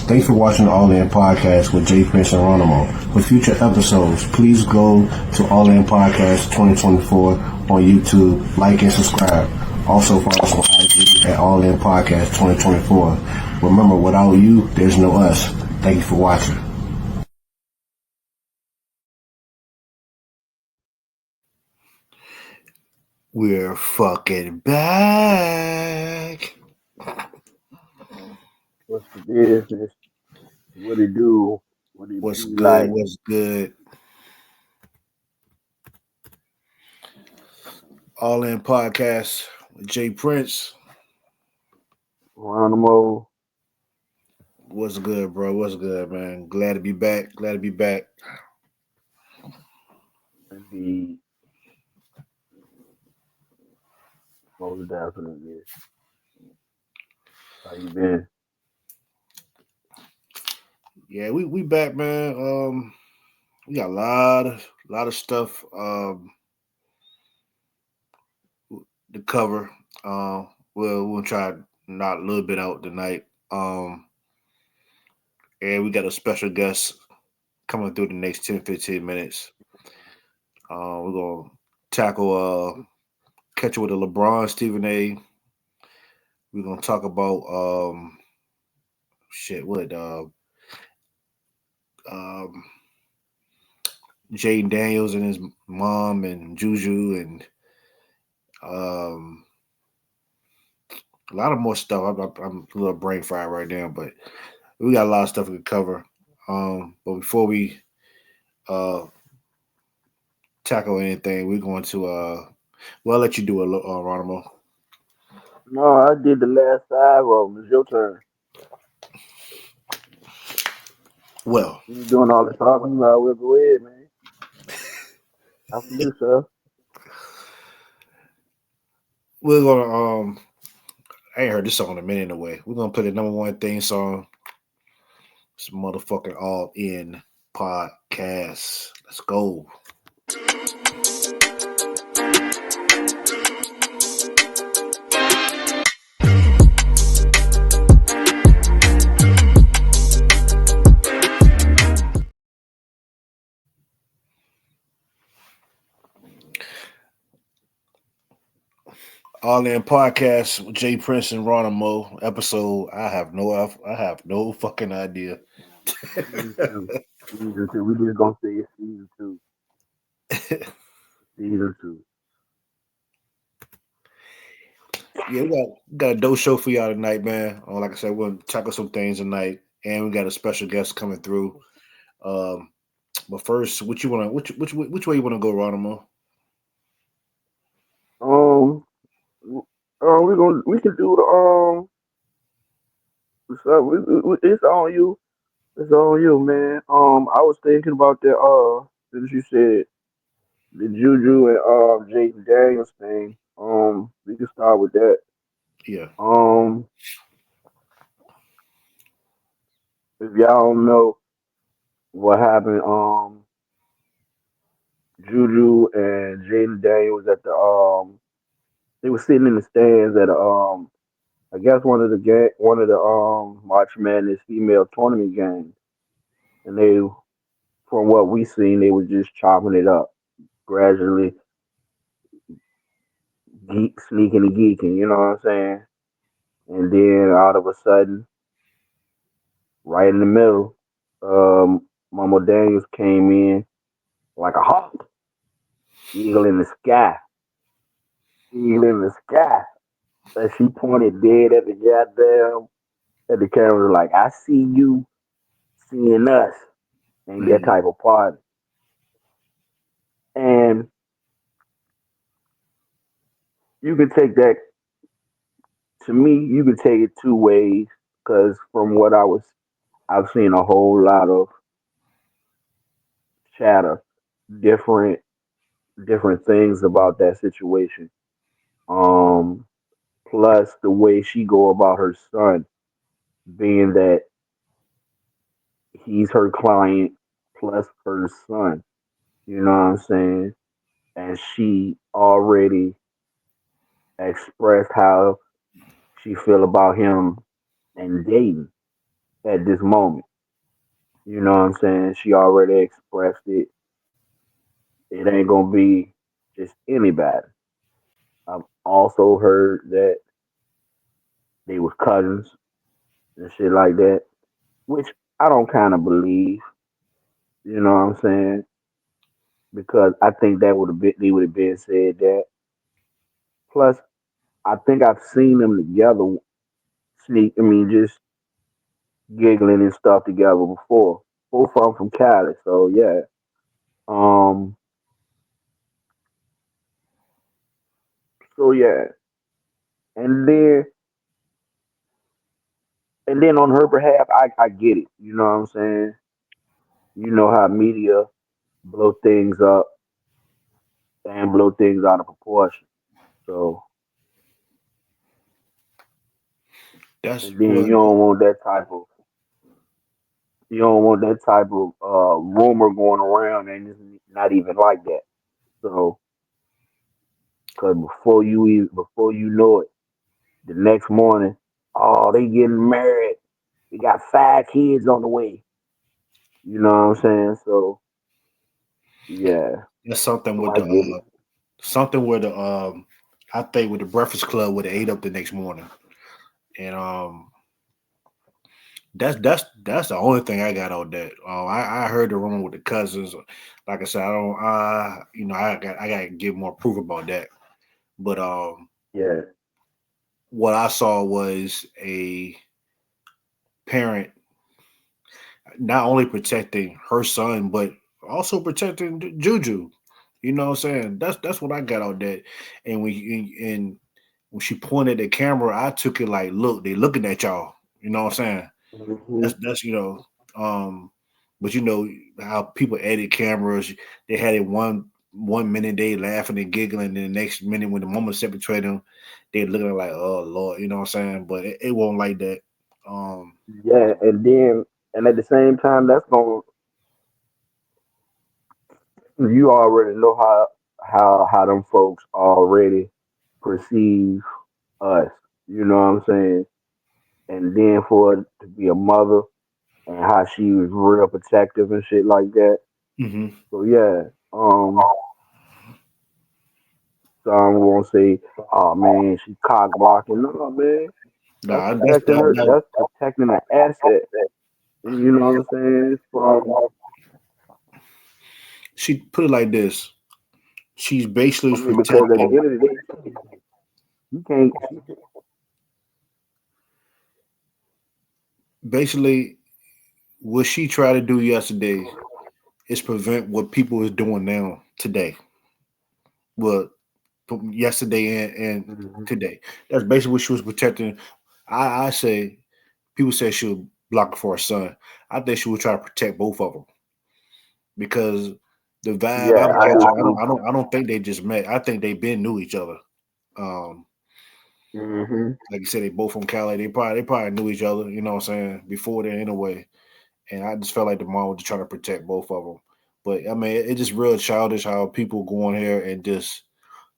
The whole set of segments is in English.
Thanks for watching the All In Podcast with Jprince and Ronamo. For future episodes, please go to All In Podcast 2024 on YouTube, like and subscribe. Also follow us on IG at All In Podcast 2024. Remember, without you, there's no us. Thank you for watching. We're fucking back. What's the business? What it do? What it What's be good? like? What's good? All In Podcast with Jprince. Ronamo. What's good, bro? What's good, man? Glad to be back. Glad to be back. Indeed. Most definitely. How you been? Yeah, we back, man. We got a lot of stuff to cover. We'll try to knock a little bit out tonight. And we got a special guest coming through the next 10-15 minutes. We're gonna tackle catch up with the LeBron Stephen A. We're gonna talk about um Jaden Daniels and his mom and Juju and a lot of more stuff. I'm a little brain fried right now, but we got a lot of stuff we can cover. But before we tackle anything, we're going to well, I'll let you do it, Ronimo. No, I did the last 5 of them. It's your turn. Well, You doing all the talking? No, we'll go ahead, man. After you, sir. we're gonna I ain't heard this song in a minute away. We're gonna play the number one theme song. It's motherfucking All In Podcast. Let's go. All In Podcast with Jprince and Ronamo episode. I have no fucking idea. Season 2. Season 2. We just gonna say it's season 2. Season 2. Yeah, we got a dope show for y'all tonight, man. Like I said, we're gonna tackle some things tonight, and we got a special guest coming through. But first, which way you wanna go, Ronimo? Um, we can do the so it's on you. It's on you, man. I was thinking about that. Since you said the Juju and Jaden Daniels thing. We can start with that. Yeah, Um, if y'all don't know what happened, Juju and Jaden Daniels at the they were sitting in the stands at I guess one of the March Madness female tournament games, and they, from what we seen, they were just chopping it up gradually, sneaking and geeking. You know what I'm saying? And then all of a sudden, right in the middle, Mama Daniels came in like a hawk, eagle in the sky, eagle in the sky. And she pointed dead at the at the camera, like, I see you seeing us, and that type of party. And you can take that, to me, you can take it 2 ways, because from what I've seen a whole lot of chatter, different different things about that situation. Um, Plus the way she go about her son, being that he's her client plus her son. You know what I'm saying? And she already expressed how she feel about him and dating. at this moment. You know what I'm saying? She already expressed it. It ain't gonna be just anybody. I've also heard that they was cousins and shit like that, which I don't kind of believe. You know what I'm saying? Because I think that would have been they would have been said that. Plus, I think I've seen them together. Just giggling and stuff together before. Both of them from Cali, so yeah. Um, so yeah, and then on her behalf, I get it. You know what I'm saying? You know how media blow things up and blow things out of proportion. So, That's and then what. you don't want that type of rumor going around, and it's not even like that. So, because before you know it, the next morning, oh, they getting married. We got 5 kids on the way. You know what I'm saying? So, yeah. That's something So with I the get it. something with the I think with the Breakfast Club would have ate up the next morning, and that's the only thing I got on that. I heard the rumor with the cousins. Like I said, I don't. I got to give more proof about that. But Yeah. what I saw was a parent not only protecting her son, but also protecting Juju. You know what I'm saying? That's what I got on that. And when she pointed the camera, I took it like, look, they looking at y'all. You know what I'm saying? Hmm. That's um, but you know how people edit cameras. They had it one minute they laughing and giggling, and the next minute when the moment set between them, they looking like, oh Lord, you know what I'm saying? But it won't like that. Um, Yeah, and at the same time, that's going you already know how them folks already perceive us. You know what I'm saying? And then for it to be a mother and how she was real protective and shit like that. hmm So yeah, some won't say, "Oh man, she cock blocking." No, man, that's Nah, protecting her. That's protecting an asset. You know what I'm saying? From she put it like this. She's basically because at the protecting. end of the day, you can't. Basically, what she tried to do yesterday is prevent what people is doing now today. Well, from yesterday and Mhm. today. That's basically what she was protecting. I say people say she was blocking for her son. I think she would try to protect both of them because the vibe Yeah, I'm I do catching, too. I don't think they just met. I think they been knew each other. Um, Hmm. like you said, they both from Cali. They probably knew each other. You know what I'm saying before then anyway. And I just felt like the mom was just trying to protect both of them. But I mean, it's just real childish how people go in here and just,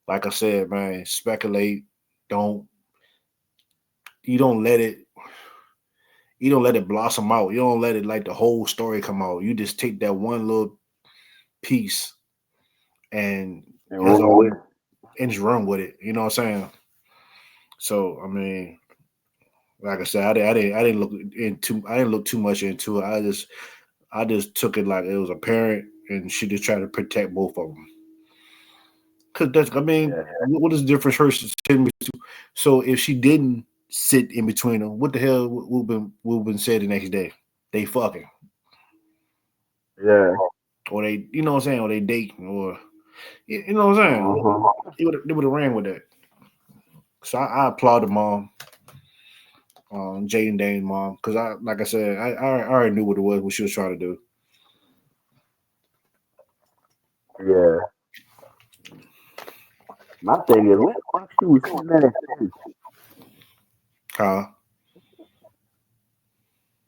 like I said, man, speculate. Don't you don't let it you don't let it blossom out. You don't let it like the whole story come out. You just take that one little piece and And that's run all with you and just run with it. You know what I'm saying? So I mean, like I said, I didn't look too much into it. I just took it like it was a parent and she just tried to protect both of them. Cause that's, I it. mean, Yeah, what is the difference? Her sitting so if she didn't sit in between them, what the hell would been said the next day? They fucking yeah. or you know what I'm saying, or they dating, or you know what I'm saying. Uh-huh. They would have ran with that. So I applaud the mom, Jay and Dane's mom, because like I said, I already knew what it was, what she was trying to do. Yeah. My thing is, what the fuck she was sitting at first? Huh?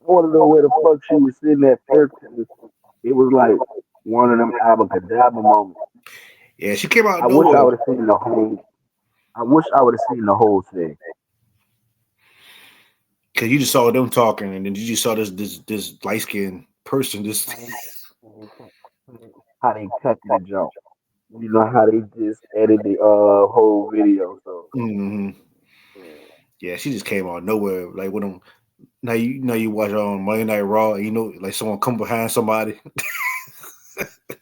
I want to know where the fuck she was sitting at first. 'Cause it was like one of them abracadabra moments. Yeah, she came out I of wish I nowhere. would have seen the whole. I wish I would have seen the whole thing. Cause you just saw them talking, and then you just saw this light skinned person. Just How they cut the joke. You know how they just edit the whole video. So hmm yeah. yeah, she just came out of nowhere. Like with them. Now you watch on Monday Night Raw, and like someone come behind somebody,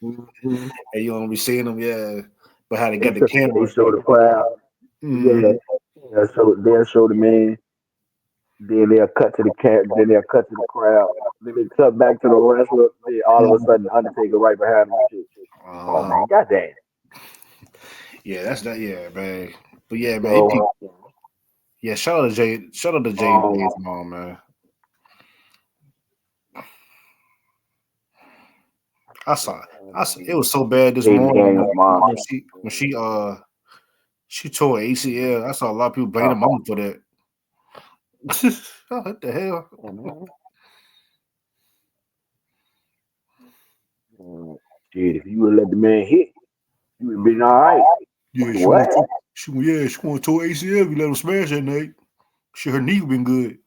Hmm. and you don't be seeing them. Yeah, but how they They got the show they camera. show the crowd. Yeah, hmm they'll show the man. Then they'll cut to the cat. Then they'll cut to the crowd. Then they cut back to the wrestler. Then all of a sudden, Undertaker right behind him. Shit. Oh Uh, man, goddamn. yeah, that's that. Yeah, man. But yeah, man. So Yeah, shout out to Jay. Shout out to Jay and um, Jay's mom, man. I saw. It was so bad this Jaden morning Daniels' mom. when she tore ACL. I saw a lot of people blame the Oh, mom for that. What the hell? yeah, man. Mm, shit, if you would let the man hit, you would been all right. Yeah, she What? want to. She want to tore ACL. If you let him smash that night. Her knee been good.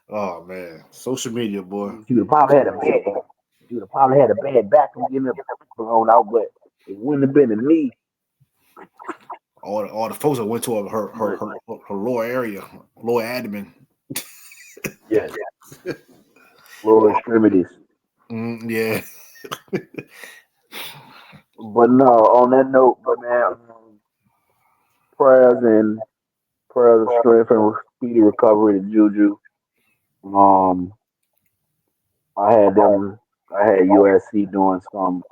Oh man, social media, boy. She would have probably had a bad. She would have probably had a bad back from getting it blown out, but it wouldn't have been a knee. All the folks that went to But her lower area, lower abdomen. yes, lower extremities. Yeah. But no, on that note, but man, prayers and prayers of strength and speedy recovery to Juju. Um, I had them. I had USC doing some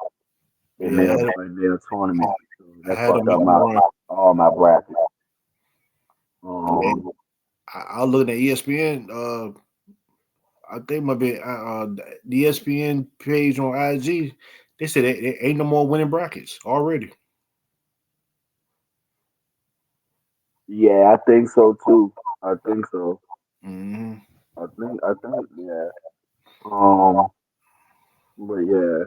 Yeah, in their tournament. So I that had them fucked up making a my run. all my brackets. Yeah, Um, I was looking at ESPN. I think my be the ESPN page on IG. They said they ain't no more winning brackets already. yeah, I think so too. I think so. hmm I think, yeah. Um, but yeah.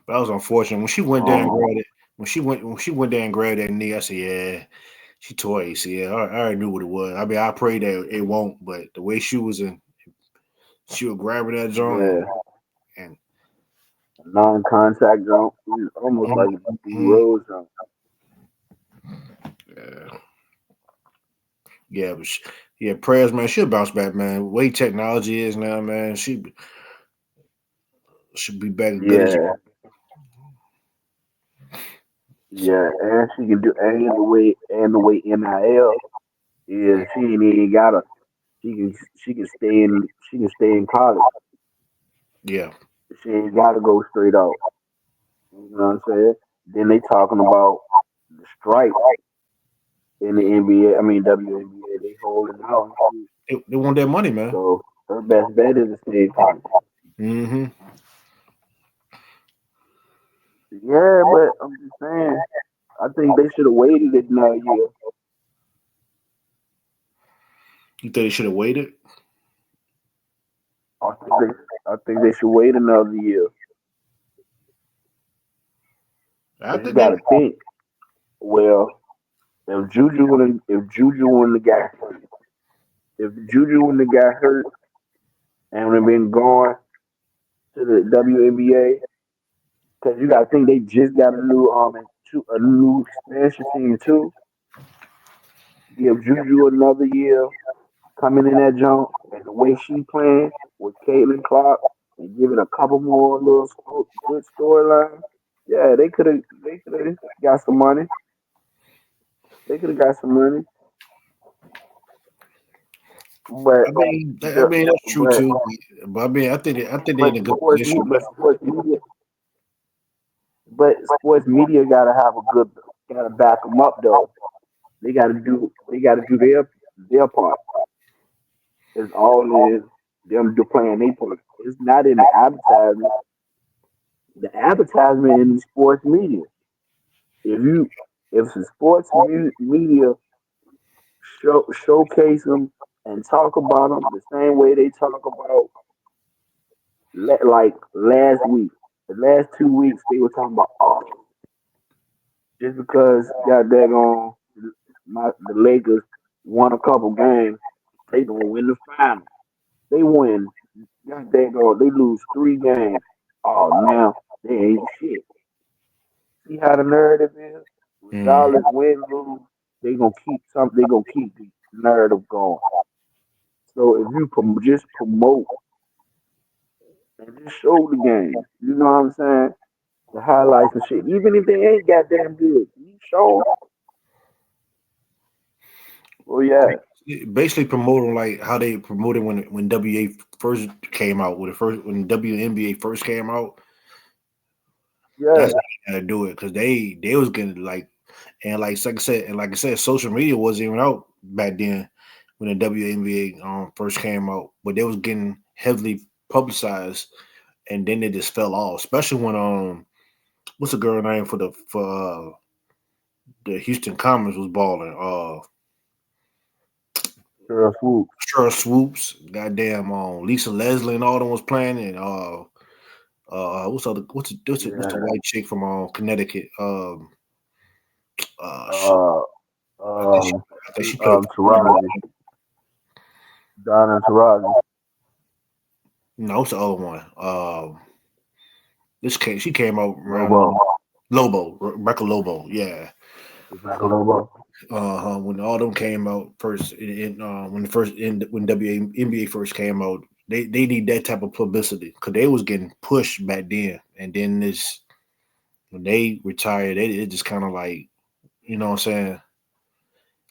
But that was unfortunate. When she went there and Um, grabbed it, when she went there and grabbed that knee, I said, yeah, she tore ACL. I already knew what it was. I mean, I prayed that it won't, but the way she was grabbing that joint yeah. and Non-contact jump, almost like a D mhm, Rose jump. yeah, yeah, yeah, prayers, man. She'll bounce back, man. The way technology is now, man, she should be back as good as Yeah, yeah, and she can do, and the way NIL is, she ain't even gotta. She can stay in college. yeah. She ain't gotta go straight out. You know what I'm saying? Then they talking about the strike in the NBA. I mean WNBA. They holding out and shit. They want that money, man. So her best bet is to stay in college. hmm Yeah, but I'm just saying. I think they should have waited another year. You think they should have waited? I think they, I think they should wait another year. I Cause you think they. got to think. Well, if Juju wouldn't have got hurt, if Juju wouldn't have got hurt and would have been gone to the WNBA, because you got to think they just got a new expansion team too. Give Juju another year coming in that jump and the way she playing with Caitlin Clark and giving a couple more little good storylines. Yeah, they could have got some money. They could have got some money, but I mean that's true but too. But I mean, I think they're but in a good sports position. me- but sports media but sports media gotta back them up though. They gotta do their part. It's all in them playing their part. It's not in the advertisement. The advertisement in the sports media. If you if the media showcase them and talk about them the same way they talk about like last week, the last 2 weeks they were talking about just because got daggone the Lakers won a couple games. They gonna win the final. They win. God dang, they lose 3 games. Oh, now they ain't shit. See how the narrative is? Mm. Regardless win, lose, they gonna keep something. They gonna keep the narrative going. So if you just promote and just show the game, you know what I'm saying? The highlights and shit. Even if they ain't goddamn good, you show 'em. Well, yeah, Basically promoting like how they promoted when WA first came out, when WNBA first came out. yeah, That's how they gotta do it because they was getting like, and like I said, social media wasn't even out back then when the WNBA first came out, but they was getting heavily publicized, and then it just fell off. Especially when what's the girl name for the Houston Comets was balling? sure, swoop. Sure Swoops, goddamn, Lisa Leslie and all them was playing, and what's the Yeah, white chick from Connecticut? Shit, uh, I think she, um, I think she played. Taraji, Donna Taraji, No, it's the other one. She came out around Lobo, Rebecca Lobo, yeah. Rebecca Lobo. When all them came out first, when WNBA first came out, they need that type of publicity because they was getting pushed back then, and then this when they retired, it just kind of like, you know what I'm saying.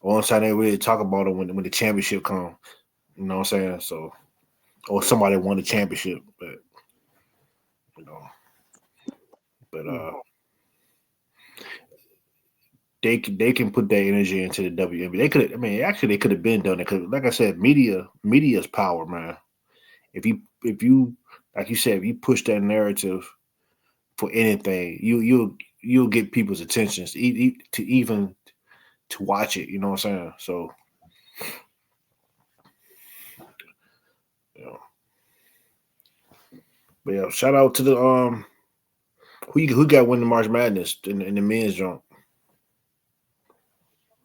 Only time they really talk about it when the championship come, you know what I'm saying. So or somebody won the championship, but you know, but they can put that energy into the WNBA. They could, I mean, actually they could have been done it because, like I said, media's power, man. If you like you said, if you push that narrative for anything, you'll get people's attentions to even to watch it. You know what I'm saying? So, you know, but yeah, shout out to the who got win the March Madness in the men's jump.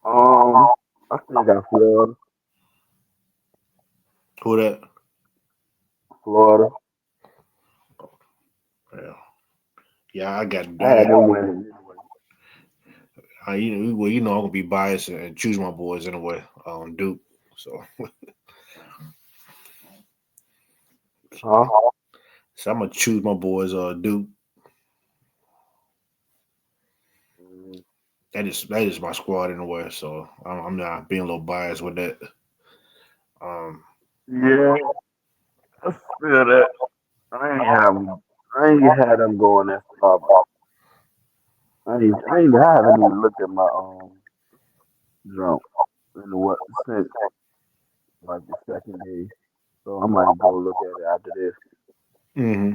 Um, I still got Florida. Who that? Florida. Yeah, yeah, I got I had them winning anyway. well, I'm gonna be biased and choose my boys anyway. Duke. So, Huh? so I'm gonna choose my boys. Duke. Mm, That is my squad anyway. So I'm not being a little biased with that. Um, yeah, I feel that. I ain't have them. I ain't had them going that far, but I haven't even looked at my jump in the what since like the second day. So I might go look at it after this. hmm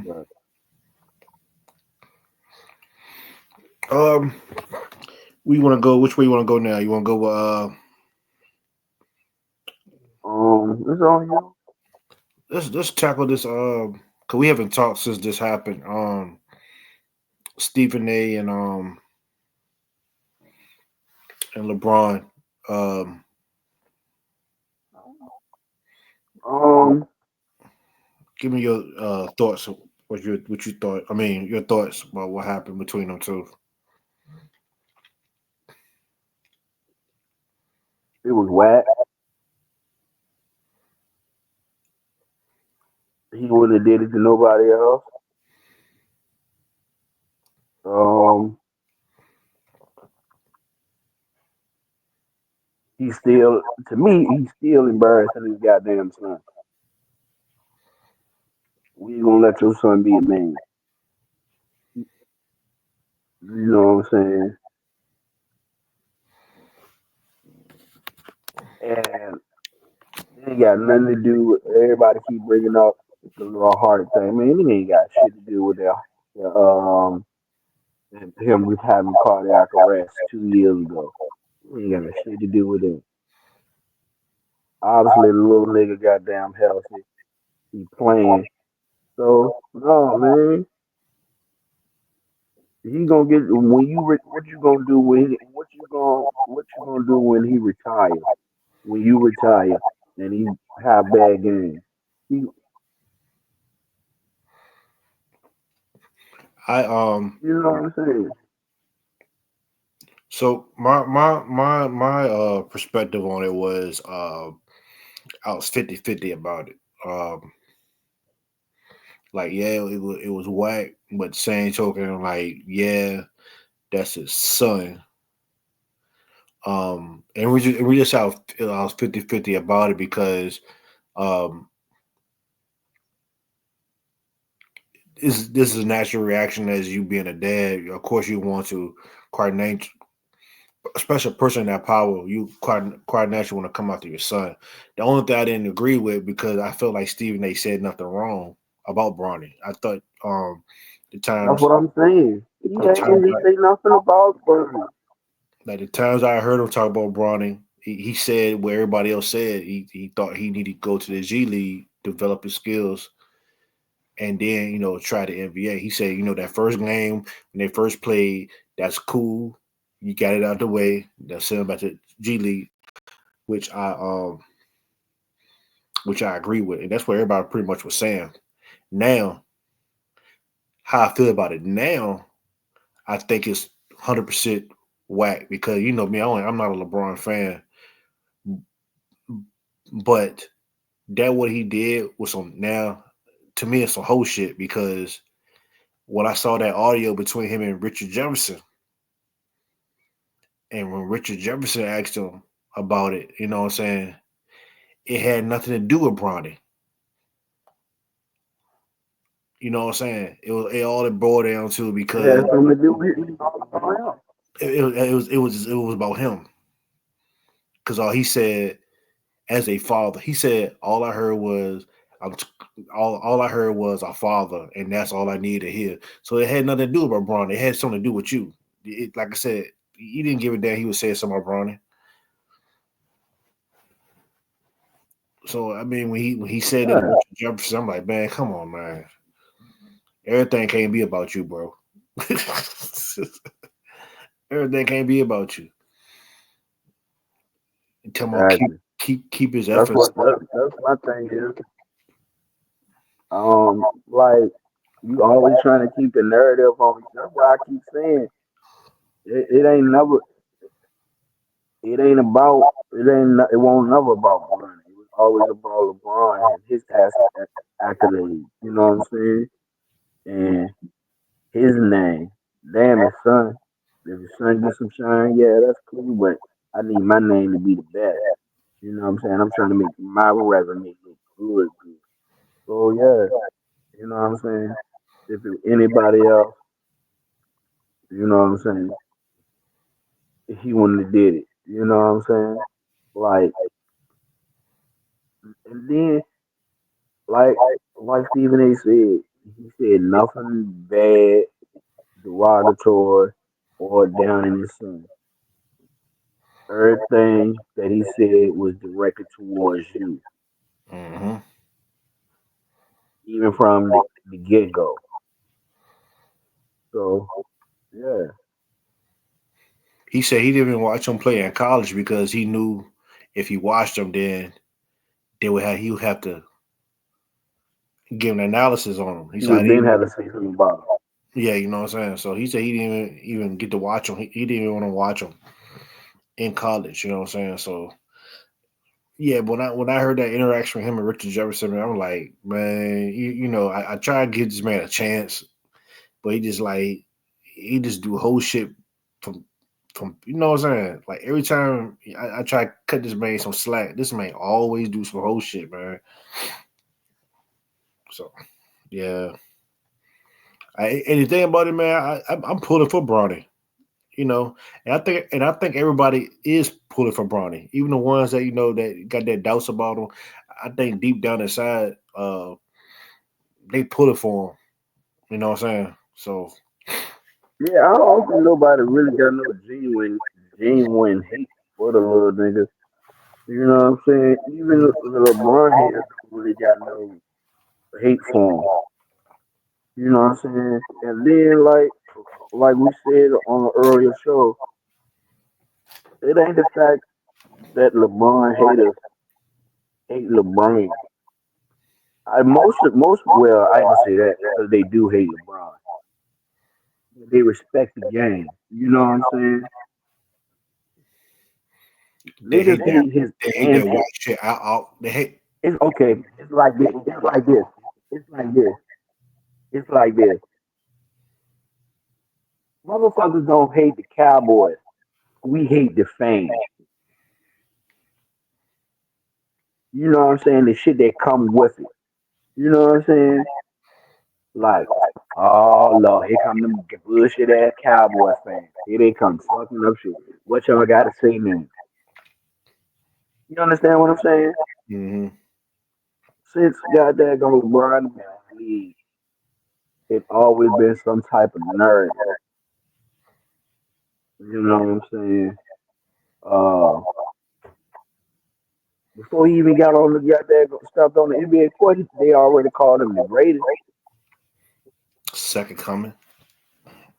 But um, we want to go. Which way you want to go now? You want to go? it's on you. Let's tackle this. Cause we haven't talked since this happened. Stephen A. and LeBron. Um, Um, give me your thoughts. What you thought? I mean, your thoughts about what happened between them two. it was whack. He wouldn't have did it to nobody else. Um, he's still to me. He's still embarrassing his goddamn son. We ain't gonna let your son be a man. You know what I'm saying? And it ain't got nothing to do with everybody keep bringing up the little heart thing. Man, it ain't got shit to do with him with having cardiac arrest 2 years ago. It ain't got shit to do with it. Obviously, the little nigga goddamn healthy. He playing. So no, man, he gonna get when what you gonna do when what you gonna do when he retires? when you retire and he have bad games. You, I you know what I'm saying? So my perspective on it was I was 50-50 about it. Like yeah, it was whack, but same token, like yeah, that's his son. And we just I was 50-50 about it because um this is a natural reaction as you being a dad. Of course, you want to coordinate, especially a person in that power. You quite naturally want to come after your son. The only thing I didn't agree with because I felt like Stephen A. said nothing wrong about Bronny. I thought the That's times what I'm saying. He the ain't times even say nothing about Bernie. like the times I heard him talk about Bronny, he said what everybody else said. He thought he needed to go to the G League, develop his skills, and then try the NBA. He said that first game when they first played, that's cool. You got it out the way. They'll send him back to G League, which I um which I agree with, and that's what everybody pretty much was saying. Now, how I feel about it now, I think it's 100% whack because me, I'm not a LeBron fan, but that what he did was some now to me it's some whole shit because when I saw that audio between him and Richard Jefferson, and when Richard Jefferson asked him about it, you know what I'm saying, it had nothing to do with Bronny. You know what I'm saying? It all it boiled down to It because has something to do with him. it was about him because all he said as a father, he said all I heard was I'm all I heard was a father, and that's all I needed to hear. So it had nothing to do with Bronny. It had something to do with you. Like I said, he didn't give a damn. He was saying something about Bronny. So I mean, when he said it to Yeah, Richard Jefferson, I'm like, man, come on, man. Everything can't be about you, bro. Everything can't be about you. Tell him keep exactly. keep his That's efforts. what that's my thing is. Like you always trying to keep the narrative on. That's why I keep saying it ain't never. It ain't about. It ain't. It won't never about Bron. It was always about LeBron and his accolades. You know what I'm saying? And his name. Damn, his son. If his son gets some shine, yeah, that's cool. But I need my name to be the best. You know what I'm saying? I'm trying to make my resume look good, good. So yeah, you know what I'm saying? If it, anybody else, you know what I'm saying? If he wouldn't have did it. You know what I'm saying? Like, and then like like Stephen A. said, he said nothing bad, derogatory, or down in his son. Everything that he said was directed towards you, Hmm. even from the get go. So yeah, He said he didn't even watch him play in college because he knew if he watched him, then he would have to give an analysis on him. He he said I would didn't then even, have to say something about him. yeah, you know what I'm saying. So he said he didn't even get to watch him. He didn't even want to watch him in college. You know what I'm saying. So yeah, but when I heard that interaction with him and Richard Jefferson, man, I'm like, man, I try to give this man a chance, but he just do whole shit from you know what I'm saying? Like every time I try to cut this man some slack, this man always do some whole shit, man. So yeah. And the thing about it, man, I'm pulling for Bronny, and I think everybody is pulling for Bronny, even the ones that that got that doubts about him. I think deep down inside, they pulling for him. You know what I'm saying? So Yeah, I don't think nobody really got no genuine hate for the little nigga. You know what I'm saying? Even the LeBron haters don't really got no hate for him. You know what I'm saying? And then like we said on an earlier show, it ain't the fact That LeBron haters hate LeBron. Well, I ain't gonna say that because they do hate LeBron. They respect the game. You know what I'm saying? They hate Niggas that. hate his They hate that white antics. shit. Out. They hate. It's okay. It's like this. It's like this. It's like this. It's like this. Motherfuckers don't hate the Cowboys. We hate the fans. You know what I'm saying? The shit that come with it. You know what I'm saying? Like, oh Lord, here come them bullshit ass Cowboy fans. Here they come fucking up shit. What y'all gotta say now? You understand what I'm saying? Mm-hmm. Since goddamn LeBron been in the league, it always been some type of narrative. You know what I'm saying? Uh, before he even got on the goddamn stuff on the NBA court, they already called him the greatest. Second coming.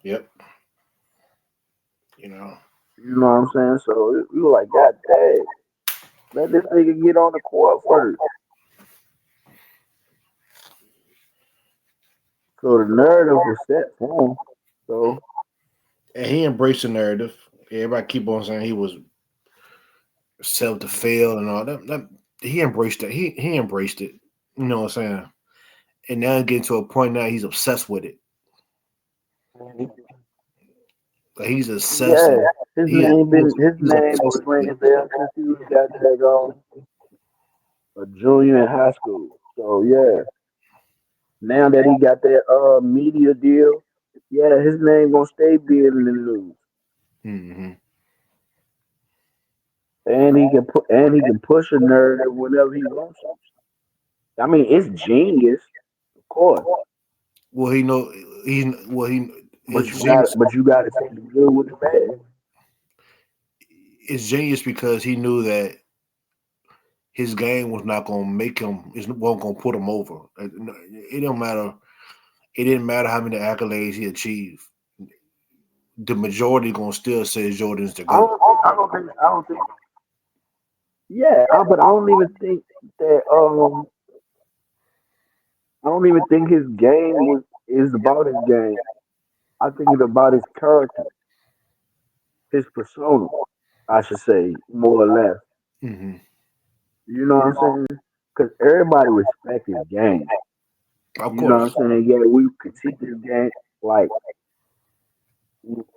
Yep. You know. You know what I'm saying? So we were like, God dang, let this nigga get on the court first. So the narrative was set for him. So And he embraced the narrative. Everybody keep on saying he was self to fail and all that. He embraced it. He embraced it. You know what I'm saying? And now getting to a point now he's obsessed with it. Like he's obsessed. yeah, his He's name obsessed was with ringing it. bell since he was got that a junior in high school. So yeah, now that he got that media deal, yeah, his name gonna stay being in the news, Mm-hmm. and he can push a narrative whenever he wants to. I mean, it's genius, of course, Well, he know he but is genius. you got to take the good with the bad. It's genius because he knew that his game was not going to make him. It wasn't going to put him over. It don't matter. It didn't matter how many accolades he achieved. The majority going to still say Jordan's the goat. I don't think. Yeah, but I don't even think that. I don't even think his game is about his game. I think it's about his character, his persona. I should say more or less. Mm-hmm. You know what I'm saying? Because everybody respect his game. Of You know what I'm course. saying? Yeah, we critique his game like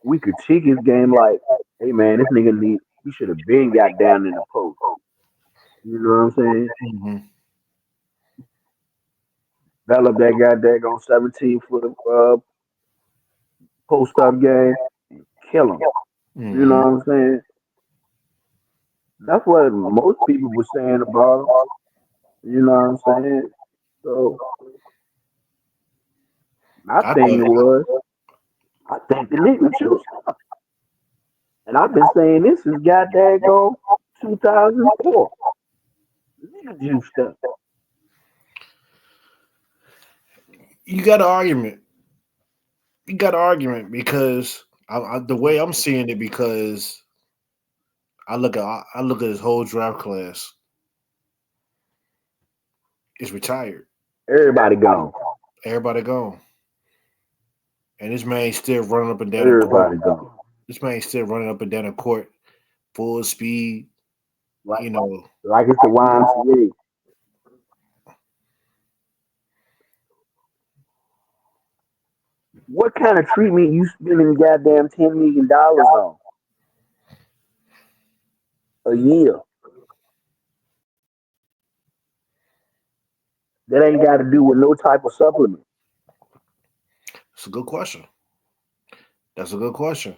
we critique his game like, hey man, this nigga he should have been got down in the post. You know what I'm saying? Mm-hmm. Develop that goddamn on 17 foot post up game, kill him. You know Mm-hmm. what I'm saying? That's what most people were saying about him. You know what I'm saying? So my I thing thought was, I think the nigga should stop. And I've been saying this since goddamn 2004. Nigga juiced up. you got an argument. You got an argument because the way I'm seeing it because I look at his whole draft class. It's retired. Everybody gone. Everybody gone. And this man still running up and down the court. Everybody gone. This man still running up and down the court full speed. Like, You know, like it's the YMCA. What kind of treatment you spending goddamn $10 million on a year? That ain't got to do with no type of supplement. it's a good question. That's a good question.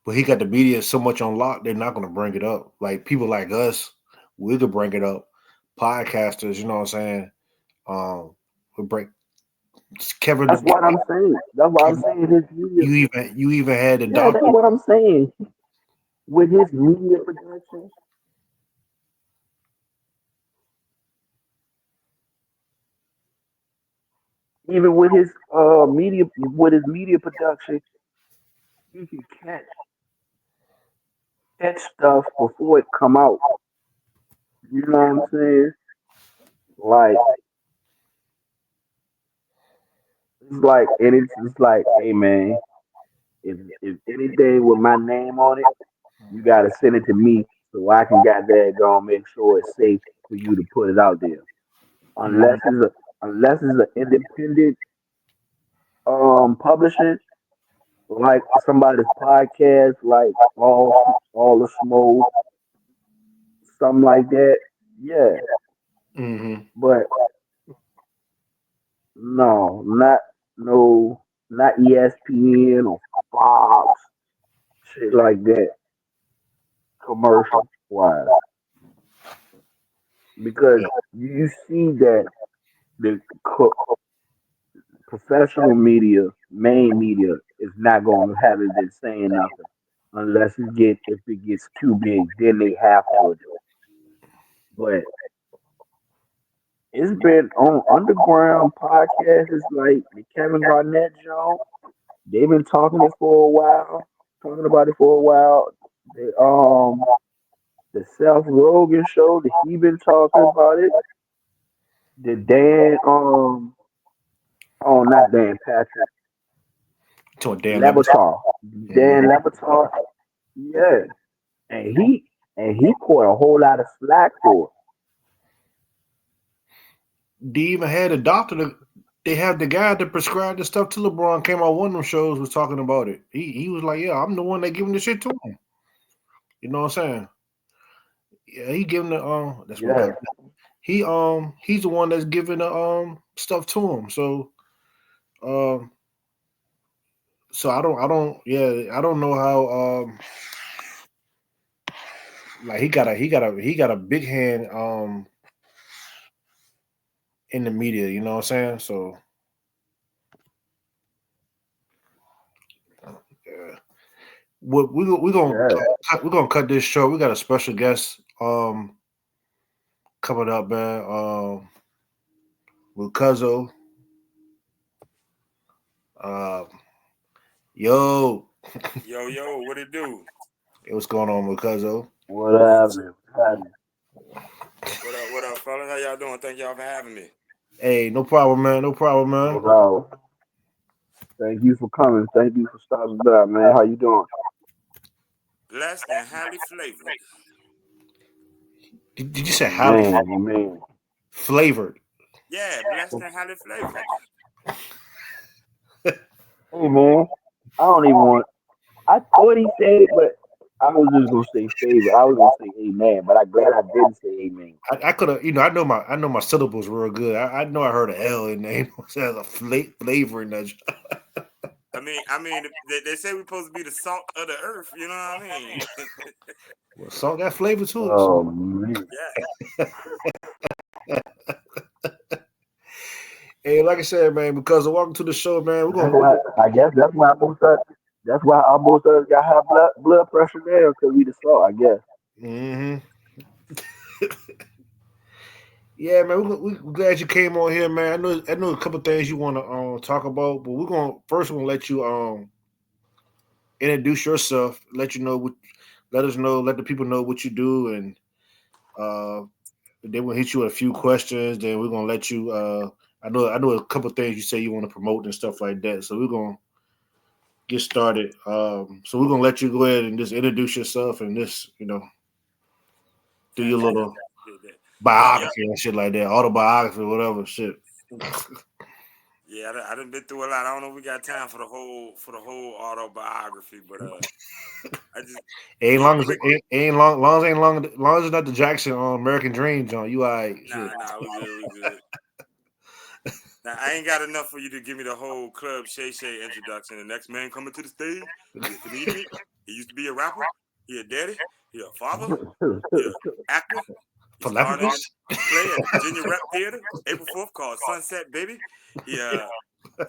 But he got the media so much on lock, they're not going to bring it up. Like people like us, we could bring it up. Podcasters, you know what I'm saying? We break That's Kevin. what I'm saying. That's what I'm Kevin saying. His media. you even had the Yeah, that's doctor. what I'm saying. With his media production, even with his media production, he can catch catch stuff before it come out. You know what I'm saying? Like it's like, hey man, if anything with my name on it, you gotta send it to me so I can got that go and make sure it's safe for you to put it out there. Mm-hmm. Unless it's an independent publishing, like somebody's podcast, like all the smoke, something like that. Yeah, Mm-hmm. but no, no, not ESPN or Fox, shit like that, commercial wise, because you see that the professional media, main media, is not going to have it been saying nothing unless if it gets too big, then they have to do it. But it's been on underground podcasts. It's like the Kevin Garnett show. They've been talking about it for a while. The Seth Rogen show. He been talking about it. The not Dan Patrick, To a Dan Levitt. Lebatard, Dan Mm-hmm. Lebatard. Yeah, and he caught a whole lot of slack for it. They even had a doctor. They had the guy that prescribed the stuff to LeBron. Came out one of them shows was talking about it. He was like, "Yeah, I'm the one that giving the shit to him." You know what I'm saying? Yeah, he giving the That's what Yeah, happened. He's the one that's giving the stuff to him. Um so I don't know how like he got a big hand in the media. You know what I'm saying? So yeah. yeah. We're gonna cut this short. We got a special guest coming up, man. With Cuzzo. Um, yo, Yo, what it do? what's going on with Cuzzo? What happened? What happened? What up, fellas? How y'all doing? Thank y'all for having me. Hey, no problem, man. No problem, No man. doubt. Thank you for coming. Thank you for stopping by, man. How you doing? Blessed and highly flavored. Did you say highly Amen. Amen. flavored? Yeah, blessed and highly flavored. Hey, man. I don't even want. I thought he said it, but I was just gonna say favor. I was gonna say amen, but I'm glad I didn't say amen. I could have, I know my syllables real good. I know I heard a L in there. You know, it has a flavor in that. I mean, they say we're supposed to be the salt of the earth. You know what I mean? Well, salt got flavor too. Oh man. Yeah. Hey, like I said, man, because of welcome to the show, man, we're That's gonna. why I guess that's why almost us got high blood pressure there because we the salt. I guess. Hmm. Yeah, man, we're glad you came on here, man. I know a couple things you want to talk about, but we're gonna let you introduce yourself, let us know, let the people know what you do, and uh, then we'll hit you with a few questions. Then we're gonna let you. I know a couple things you say you want to promote and stuff like that. So we're gonna get started. So we're gonna let you go ahead and just introduce yourself and just do your little Fantastic. Did that. Yeah, biography and shit like that, autobiography, whatever shit. yeah. I done been through a lot. I don't know if we got time for the whole autobiography, but I just Ain't real long as quick. ain't long as ain't long as it's not the Jackson on American Dream, John. You alright, shit. Nah, we good. Now I ain't got enough for you to give me the whole Club Shay Shay introduction. The next man coming to the stage, he a comedian. He used to be a rapper. He a daddy. He a father. He a actor. He starred in a Philanthropist. play at the Virginia Rep Theater April 4th called Sunset Baby. He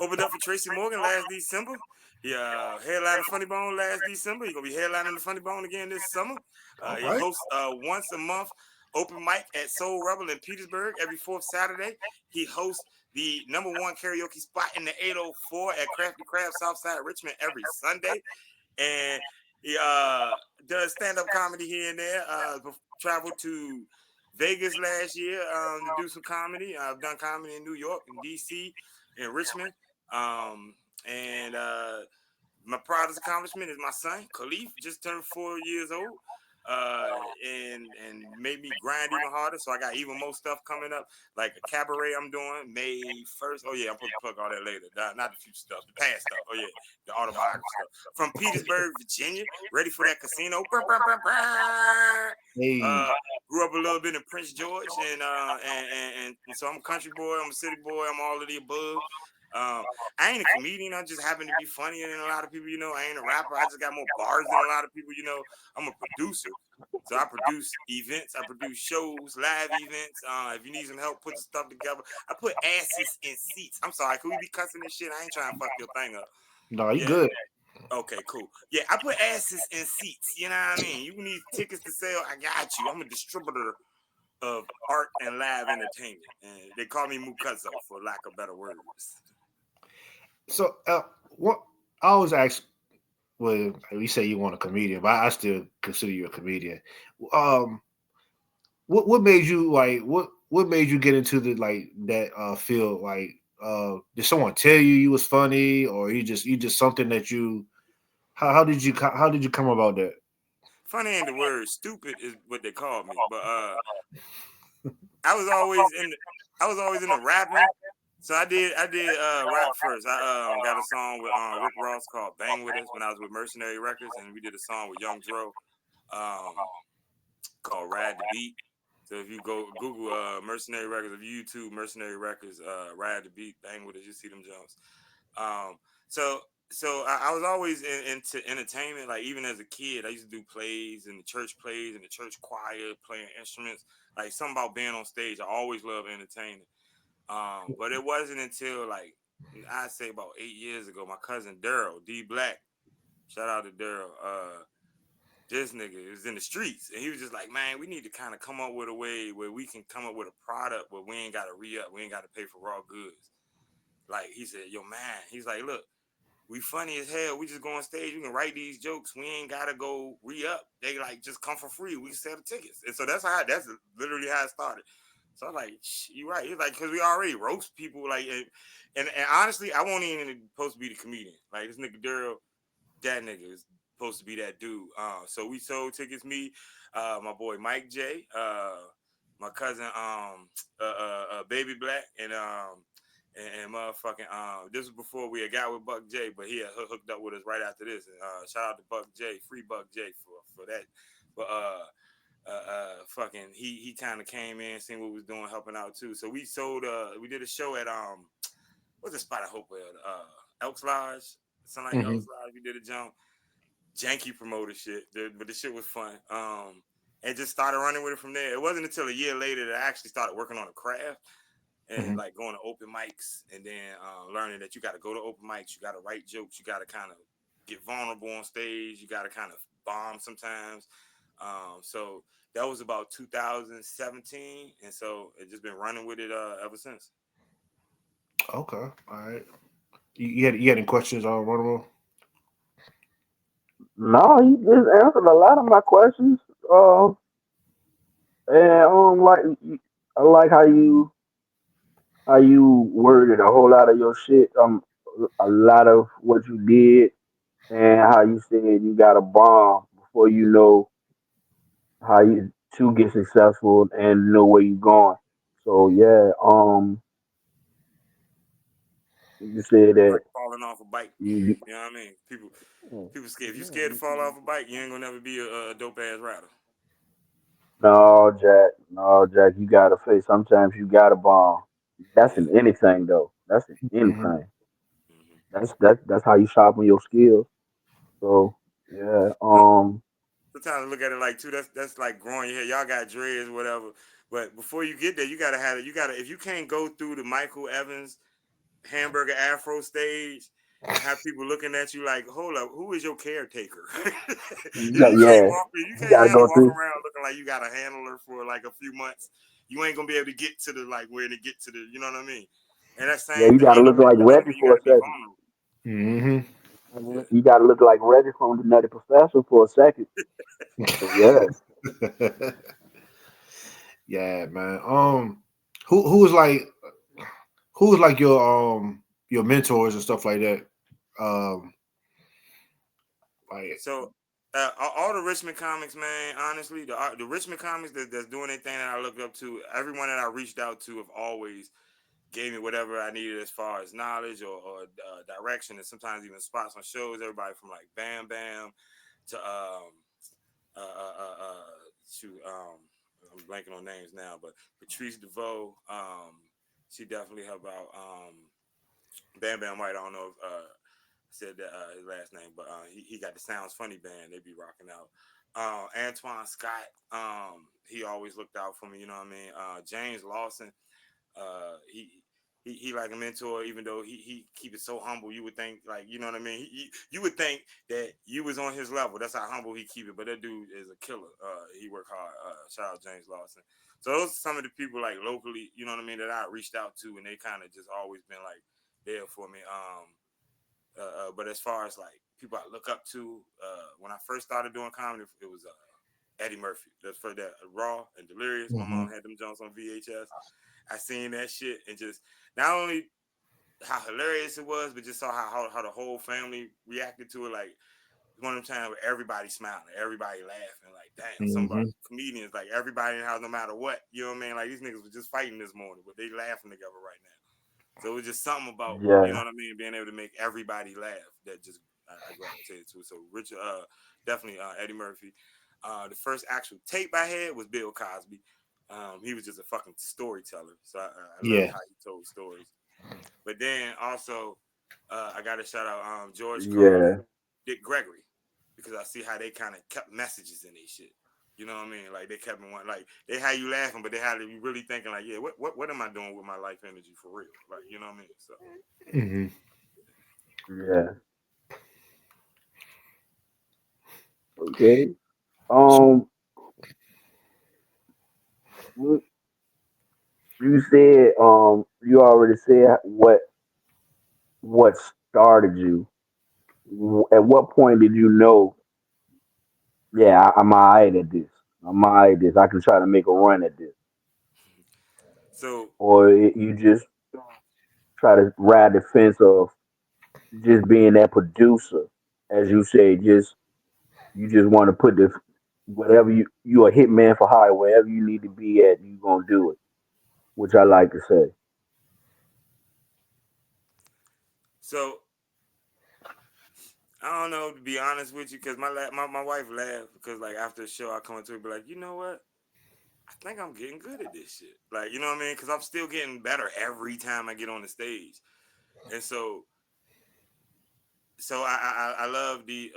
opened up for Tracy Morgan last December. He headlined the Funny Bone last December. He gonna be headlining the Funny Bone again this summer. All He right. hosts once a month open mic at Soul Rebel in Petersburg every fourth Saturday. He hosts the #1 karaoke spot in the 804 at Crafty Crab Southside Richmond every Sunday. And He does stand-up comedy here and there. Traveled to Vegas last year to do some comedy. I've done comedy in New York, in DC, in Richmond. And my proudest accomplishment is my son, Khalif, just turned 4 years old. And made me grind even harder. So I got even more stuff coming up, like a cabaret I'm doing May 1st. Oh yeah, I'm supposed to plug all that later. Not the future stuff, the past stuff. Oh yeah, the autobiography stuff. From Petersburg, Virginia, ready for that casino. Hey, Grew up a little bit in Prince George, and so I'm a country boy, I'm a city boy, I'm all of the above. I ain't a comedian. I just happen to be funnier than a lot of people, you know. I ain't a rapper. I just got more bars than a lot of people, you know. I'm a producer. So I produce events. I produce shows, live events. If you need some help putting stuff together, I put asses in seats. I'm sorry. Could we be cussing this shit? I ain't trying to fuck your thing up. no, you Yeah. good. Okay, cool. Yeah, I put asses in seats. You know what I mean? You need tickets to sell. I got you. I'm a distributor of art and live entertainment. And they call me Cuzzo for lack of better words. So, what I always ask, well, you say you want a comedian, but I still consider you a comedian. What made you like what made you get into the like that field? Like, did someone tell you was funny, or you just something that you? How did you come about that? Funny ain't the word. Stupid is what they called me. But I was always in the rapping. So I did rap first. I got a song with Rick Ross called "Bang With Us" when I was with Mercenary Records, and we did a song with Young Dro called "Ride the Beat." So if you go Google Mercenary Records, if you YouTube Mercenary Records, Ride the Beat, Bang With Us, you see them jumps. Um, so I was always into entertainment. Like even as a kid, I used to do plays in the church plays in the church choir, playing instruments. Like something about being on stage. I always loved entertaining. But it wasn't until like I'd say about 8 years ago, my cousin Daryl D Black, shout out to Daryl. This nigga was in the streets, and he was just like, man, we need to kind of come up with a way where we can come up with a product where we ain't got to re-up, we ain't got to pay for raw goods. Like he said, yo, man, he's like, look, we funny as hell. We just go on stage. We can write these jokes. We ain't gotta go re-up. They like just come for free. We sell the tickets. And so that's literally how it started. So I'm like, you right. It's like, because we already roast people. Like, and honestly, I won't even supposed to be the comedian. Like, this nigga Daryl, that nigga is supposed to be that dude. So we sold tickets, me, my boy Mike J, my cousin, Baby Black, and motherfucking this was before we had got with Buck J, but he had hooked up with us right after this. And shout out to Buck J, free Buck J for that. But fucking he kind of came in, seen what we was doing, helping out too. So we sold we did a show at what's the spot I hope Elks Lodge, something like Elks Lodge. We did a jump, janky promoter shit, but the shit was fun. And just started running with it from there. It wasn't until a year later that I actually started working on a craft. And like going to open mics and then learning that you got to go to open mics, you got to write jokes, you got to kind of get vulnerable on stage, you got to kind of bomb sometimes. So that was about 2017, and so it's just been running with it ever since. Okay, all right. You had any questions on Ronamo? No, he just answered a lot of my questions. And like I like how you worded a whole lot of your shit. A lot of what you did, and how you said you got a bomb before you know how you to get successful and know where you're going. So yeah, you said It's that like falling off a bike. you You know what I mean? People scared. If you scared to fall off a bike, you ain't gonna never be a dope ass rider. no Jack, you gotta face. Sometimes you gotta bomb. That's in Yeah. anything though. That's in Mm-hmm. anything. Mm-hmm. That's how you sharpen your skills. So yeah, Sometimes I look at it like too. That's like growing your hair. Y'all got dreads, whatever. But before you get there, you gotta have it. You gotta if you can't go through the Michael Evans hamburger afro stage and have people looking at you like, hold up, who is your caretaker? yeah, You you can't gotta have go walk through. around looking like you got a handler for like a few months. You ain't gonna be able to get to the like where to get to the, you know what I mean? And that Yeah, same you thing, gotta you look know, like Reggie you for gotta a be second. vulnerable. Mm-hmm. You got to look like Reggie from the Nutty Professor for a second. So yeah, Yeah, man. Who was like your mentors and stuff like that? Um, like So all the Richmond comics, man. Honestly, the Richmond comics that's doing their thing that I look up to. Everyone that I reached out to have always gave me whatever I needed as far as knowledge or direction, and sometimes even spots on shows. Everybody from like Bam Bam to uh, uh, uh, uh shoot, I'm blanking on names now, but Patrice DeVoe, she definitely helped out. Bam Bam White, I don't know if said that his last name, but he got the Sounds Funny band. They be rocking out. Antoine Scott, he always looked out for me. You know what I mean? James Lawson, he he like a mentor, even though he keep it so humble. You would think like you know what I mean. You would think that you was on his level. That's how humble he keep it. But that dude is a killer. He work hard. Shout out James Lawson. So those are some of the people like locally, you know what I mean, that I reached out to, and they kind of just always been like there for me. But as far as like people I look up to, when I first started doing comedy, it was Eddie Murphy. That's for that Raw and Delirious. My mhm. mom had them Jones on VHS. I seen that shit and just not only how hilarious it was, but just saw how the whole family reacted to it. Like one of them times where everybody smiling, everybody laughing. Like damn, somebody Mhm. comedians like everybody in the house, no matter what. You know what I mean? Like these niggas was just fighting this morning, but they laughing together right now. So it was just something about you know yeah, what I mean, being able to make everybody laugh that just I gravitated to. So Richard, definitely Eddie Murphy. The first actual tape I had was Bill Cosby. He was just a fucking storyteller, so I loved Yeah. how he told stories. But then also, I got to shout out George Carlin, yeah, Dick Gregory, because I see how they kind of kept messages in their shit. You know what I mean? Like they kept me one, like they had you laughing, but they had you really thinking, like, yeah, what am I doing with my life energy for real? Like, you know what I mean? So Hmm. yeah. Okay. Um, you you said you already said what started you. At what point did you know? Yeah, I'm alright at this. I'm alright at this. I can try to make a run at this, so or you just try to ride the fence of just being that producer, as you say. Just you just want to put the whatever you a hitman for hire, wherever you need to be at, you gonna do it. Which I like to say. so I don't know to be honest with you, because my wife laughed because like after the show I come into it be like, you know what? I think I'm getting good at this shit. Like, you know what I mean? Because I'm still getting better every time I get on the stage. And so I love the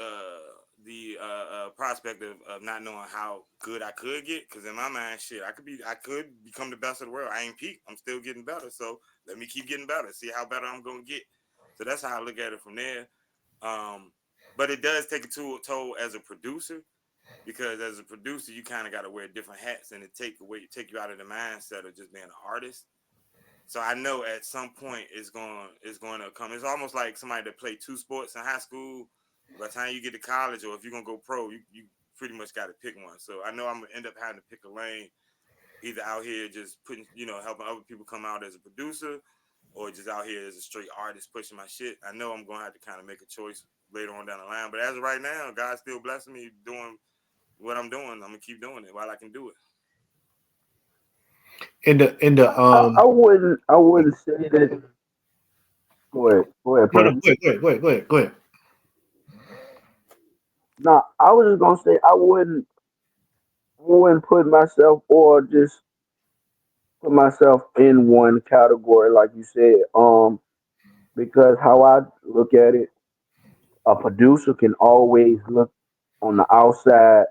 prospect of not knowing how good I could get, because in my mind, shit, I could become the best of the world. I ain't peaked. I'm still getting better. So let me keep getting better. See how better I'm gonna get. So that's how I look at it from there. Um, but it does take a toll as a producer, because as a producer, you kind of got to wear different hats, and it take you out of the mindset of just being an artist. So I know at some point it's going to come. It's almost like somebody that played two sports in high school. By the time you get to college, or if you're gonna go pro, you pretty much got to pick one. So I know I'm gonna end up having to pick a lane, either out here just putting, helping other people come out as a producer, or just out here as a straight artist pushing my shit. I know I'm gonna have to kind of make a choice later on down the line. But as of right now, God's still blessing me doing what I'm doing. I'm gonna keep doing it while I can do it. In the I wouldn't say that. Go ahead, No, no, Prince. go ahead. No, I was just gonna say I wouldn't put myself or just put myself in one category like you said. Because how I look at it, a producer can always look on the outside,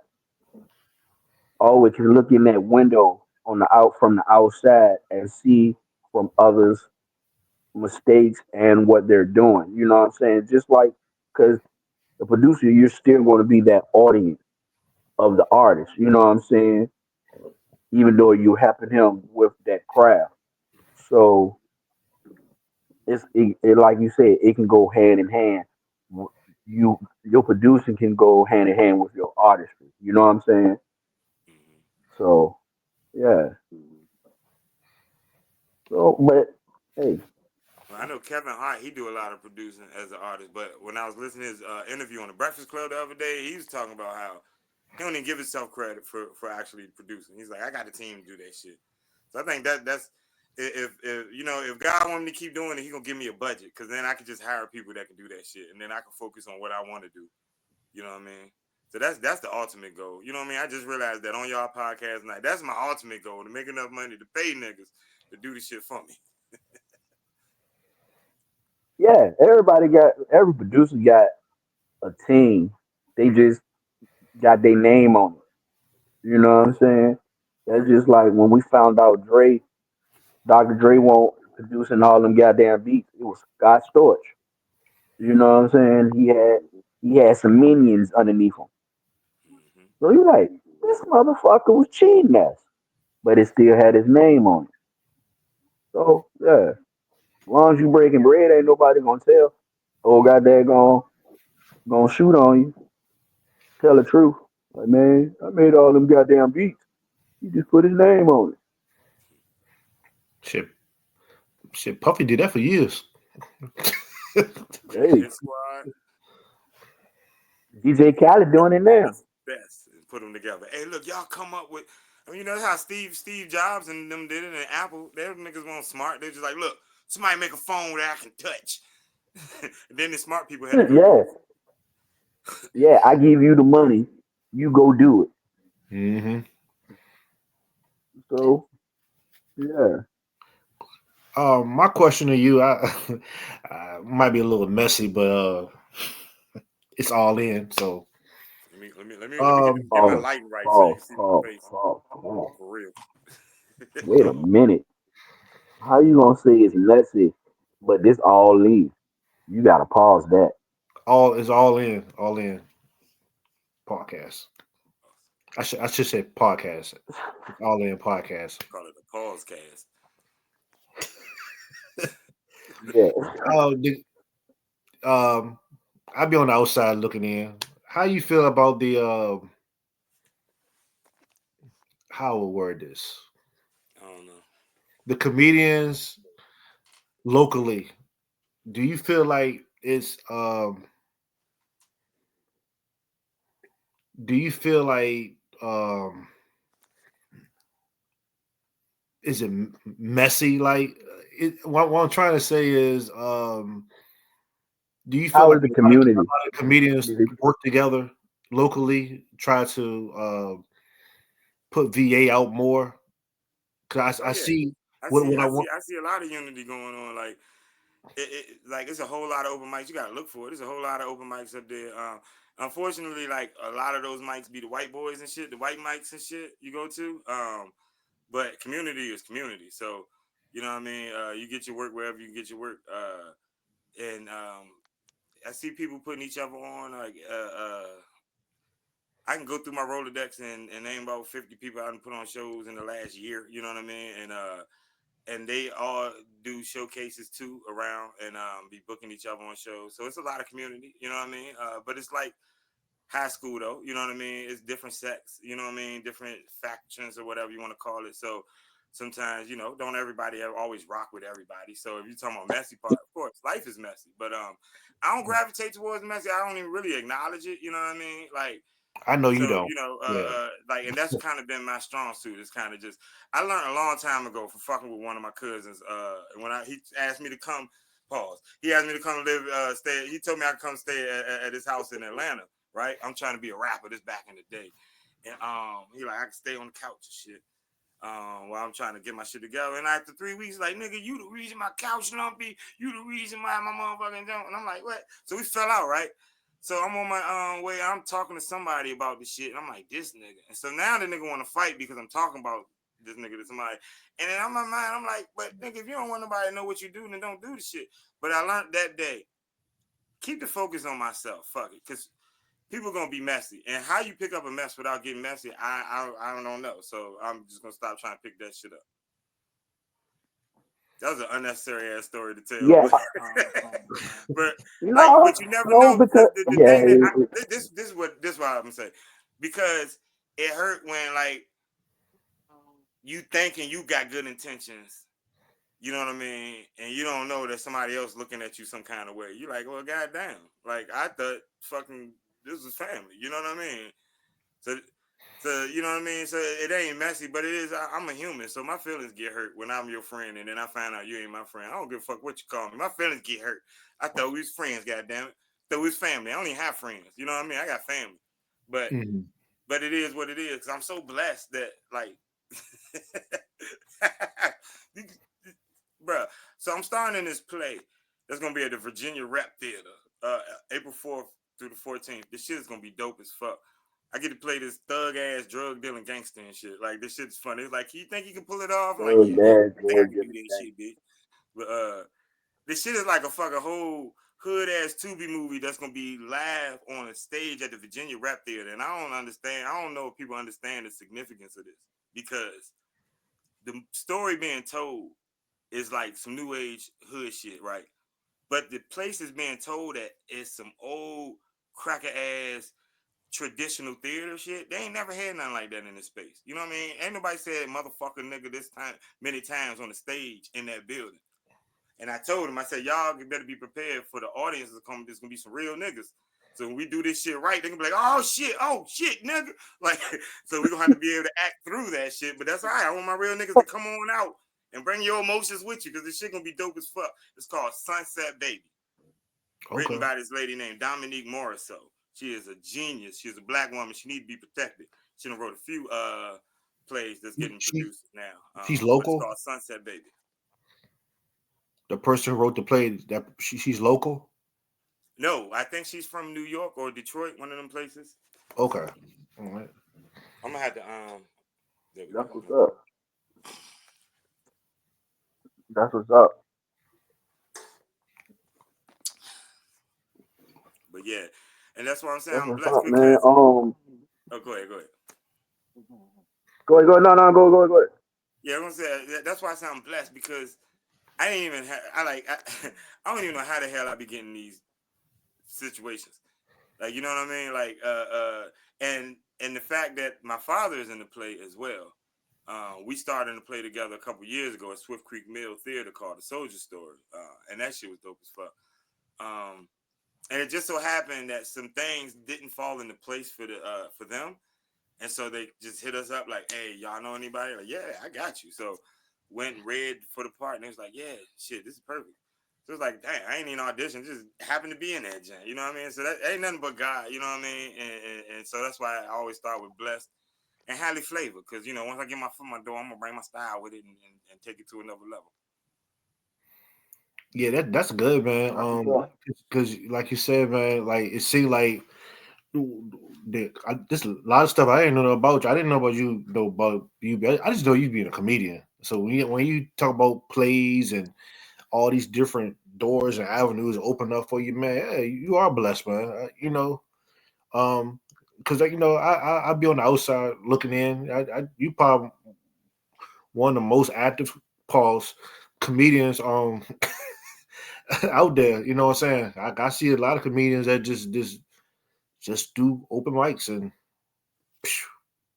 always can look in that window on the out from the outside and see from others' mistakes and what they're doing. You know what I'm saying? Just like because the producer, you're still going to be that audience of the artist. You know what I'm saying? Even though you helping him with that craft. So like you said, it can go hand in hand. your producing can go hand in hand with your artistry. You know what I'm saying? Mm-hmm. So yeah. So but hey, Well, I know Kevin Hart. He do a lot of producing as an artist. But when I was listening to his interview on the Breakfast Club the other day, he was talking about how he don't even give himself credit for actually producing. He's like, I got a team to do that shit. So I think that's if you know if God want me to keep doing it, he gonna give me a budget because then I can just hire people that can do that shit, and then I can focus on what I want to do. You know what I mean? So that's the ultimate goal. You know what I mean? I just realized that on y'all podcast tonight. That's my ultimate goal, to make enough money to pay niggas to do the shit for me. yeah, every producer got a team. They just got their name on it. You know what I'm saying? That's just like when we found out Dr. Dre won't producing all them goddamn beats. It was Scott Storch. You know what I'm saying? He had some minions underneath him. Mm-hmm. So you like, this motherfucker was cheating us. But it still had his name on it. So yeah. As long as you breaking bread, ain't nobody gonna tell. Oh goddamn gonna shoot on you. Tell the truth. Like man, I made all them goddamn beats. He just put his name on it. Shit, shit. Puffy did that for years. Bring the Hey, hit squad. DJ Khaled doing it now. Best and put them together. Hey, look, y'all come up with. I mean, you know how Steve Jobs and them did it, and Apple. Their niggas weren't smart. They're just like, look, somebody make a phone that I can touch. And then the smart people had to go do Yeah, it. yeah. I give you the money. You go do it. hmm So yeah. My question to you, I might be a little messy, but it's all in. So, Let me get my Pause. lighting right so you Pause. see my Pause. face Pause. Pause. for real. Wait a minute. How you gonna say it's messy, but this all leave? You gotta pause that. all in podcast. I should say podcast. It's all in podcast. Call it a pause cast. Yeah. Oh, um, I'll be on the outside looking in. How you feel about the how I will word this? I don't know. The comedians locally. Do you feel like it's do you feel like is it messy? Like what I'm trying to say is, do you feel How like is the a community? lot of comedians Did it- work together locally, try to put VA out more? Because Oh I yeah, see I what see, what I I see, want. I see a lot of unity going on. Like like it's a whole lot of open mics. You gotta look for it. There's a whole lot of open mics up there. Unfortunately, like a lot of those mics be the white boys and shit, the white mics and shit you go to. But community is community. So you know what I mean. You get your work wherever you get your work. And I see people putting each other on. Like I can go through my Rolodex and name about 50 people I done put on shows in the last year. You know what I mean? And they all do showcases too around and be booking each other on shows. So it's a lot of community, you know what I mean? But it's like high school though, you know what I mean? It's different sects, you know what I mean? Different factions or whatever you want to call it. So sometimes, don't everybody always rock with everybody. So if you're talking about messy part, of course, life is messy. But I don't gravitate towards messy. I don't even really acknowledge it, you know what I mean? Like I know you so, don't. Yeah, like, and that's kind of been my strong suit. It's kind of just, I learned a long time ago from fucking with one of my cousins. When he asked me to come, pause. He asked me to come live, stay. He told me I could come stay at his house in Atlanta. Right? I'm trying to be a rapper. This back in the day, and he like I can stay on the couch and shit. While I'm trying to get my shit together. And after 3 weeks, like, nigga, you the reason my couch lumpy. You the reason why my motherfucking don't. And I'm like, what? So we fell out, right? So I'm on my way. I'm talking to somebody about this shit. And I'm like, this nigga. And so now the nigga want to fight because I'm talking about this nigga to somebody. And then in my mind, I'm like, but nigga, if you don't want nobody to know what you do, then don't do the shit. But I learned that day, keep the focus on myself. Fuck it. Because people are gonna be messy, and how you pick up a mess without getting messy, I don't know. So I'm just gonna stop trying to pick that shit up. That was an unnecessary ass story to tell. Yeah. But No, but you never no, know. because The yeah, thing that this is what I'm gonna say, because it hurt when like you thinking you got good intentions. You know what I mean? And you don't know that somebody else looking at you some kind of way. You're like, well, goddamn. Like, I thought fucking this was family. You know what I mean? So you know what I mean? So it ain't messy, but it is. I'm a human, so my feelings get hurt when I'm your friend, and then I find out you ain't my friend. I don't give a fuck what you call me. My feelings get hurt. I thought we was friends, goddamn it. Thought we was family. I don't even have friends. You know what I mean? I got family, but it is what it is. Cause I'm so blessed that like, bruh. So I'm starting this play that's gonna be at the Virginia Rap Theater, April 4th through the 14th. This shit is gonna be dope as fuck. I get to play this thug ass drug dealing gangster and shit. Like this shit's funny. It's like, you think you can pull it off? I'm like, yeah, I think I can do that shit, bitch. But this shit is like a fucking whole hood ass Tubi movie that's gonna be live on a stage at the Virginia Rap Theater. And I don't understand. I don't know if people understand the significance of this, because the story being told is like some new age hood shit, right? But the place is being told that it's some old cracker ass traditional theater shit. They ain't never had nothing like that in this space. You know what I mean? Ain't nobody said motherfucker nigga this time many times on the stage in that building. And I told him, I said, y'all better be prepared for the audience to come. There's gonna be some real niggas. So when we do this shit right, they gonna be like, oh shit, nigga. Like, so we gonna have to be able to act through that shit. But that's all right. I want my real niggas to come on out and bring your emotions with you, because this shit gonna be dope as fuck. It's called Sunset Baby. Written by this lady named Dominique Morisseau. She is a genius. She's a black woman. She need to be protected. She done wrote a few plays that's getting produced now. She's But local. it's called Sunset Baby. The person who wrote the play, that she's local. No, I think she's from New York or Detroit, one of them places. Okay, all right. I'm gonna have to there we that's go. what's up. That's what's up. But yeah, and that's why I'm saying That's I'm what's blessed up, man. because. Oh, go ahead. Go ahead. No, go ahead. Yeah, I'm gonna say that's why I say I'm blessed, because I ain't even I don't even know how the hell I be getting these situations. Like, you know what I mean? Like, and the fact that my father is in the play as well. We started in the play together a couple years ago at Swift Creek Mill Theater called The Soldier Story, and that shit was dope as fuck. And it just so happened that some things didn't fall into place for them, and so they just hit us up like, "Hey, y'all know anybody?" Like, "Yeah, I got you." So went and read for the part, and it was like, "Yeah, shit, this is perfect." So it's like, dang, I ain't even audition, just happened to be in that jam. You know what I mean? So that ain't nothing but God. You know what I mean? And so that's why I always start with blessed and highly flavored, because you know, once I get my foot in my door, I'm gonna bring my style with it and take it to another level. Yeah, that's good, man. Because like you said, man, like it seemed like this a lot of stuff I didn't know about you. I didn't know about you, though, about you. I just know you being a comedian. So when you talk about plays and all these different doors and avenues open up for you, man, yeah, you are blessed, man. You know, because like, you know, I be on the outside looking in. You probably one of the most active comedians out there. You know what I'm saying? I see a lot of comedians that just do open mics and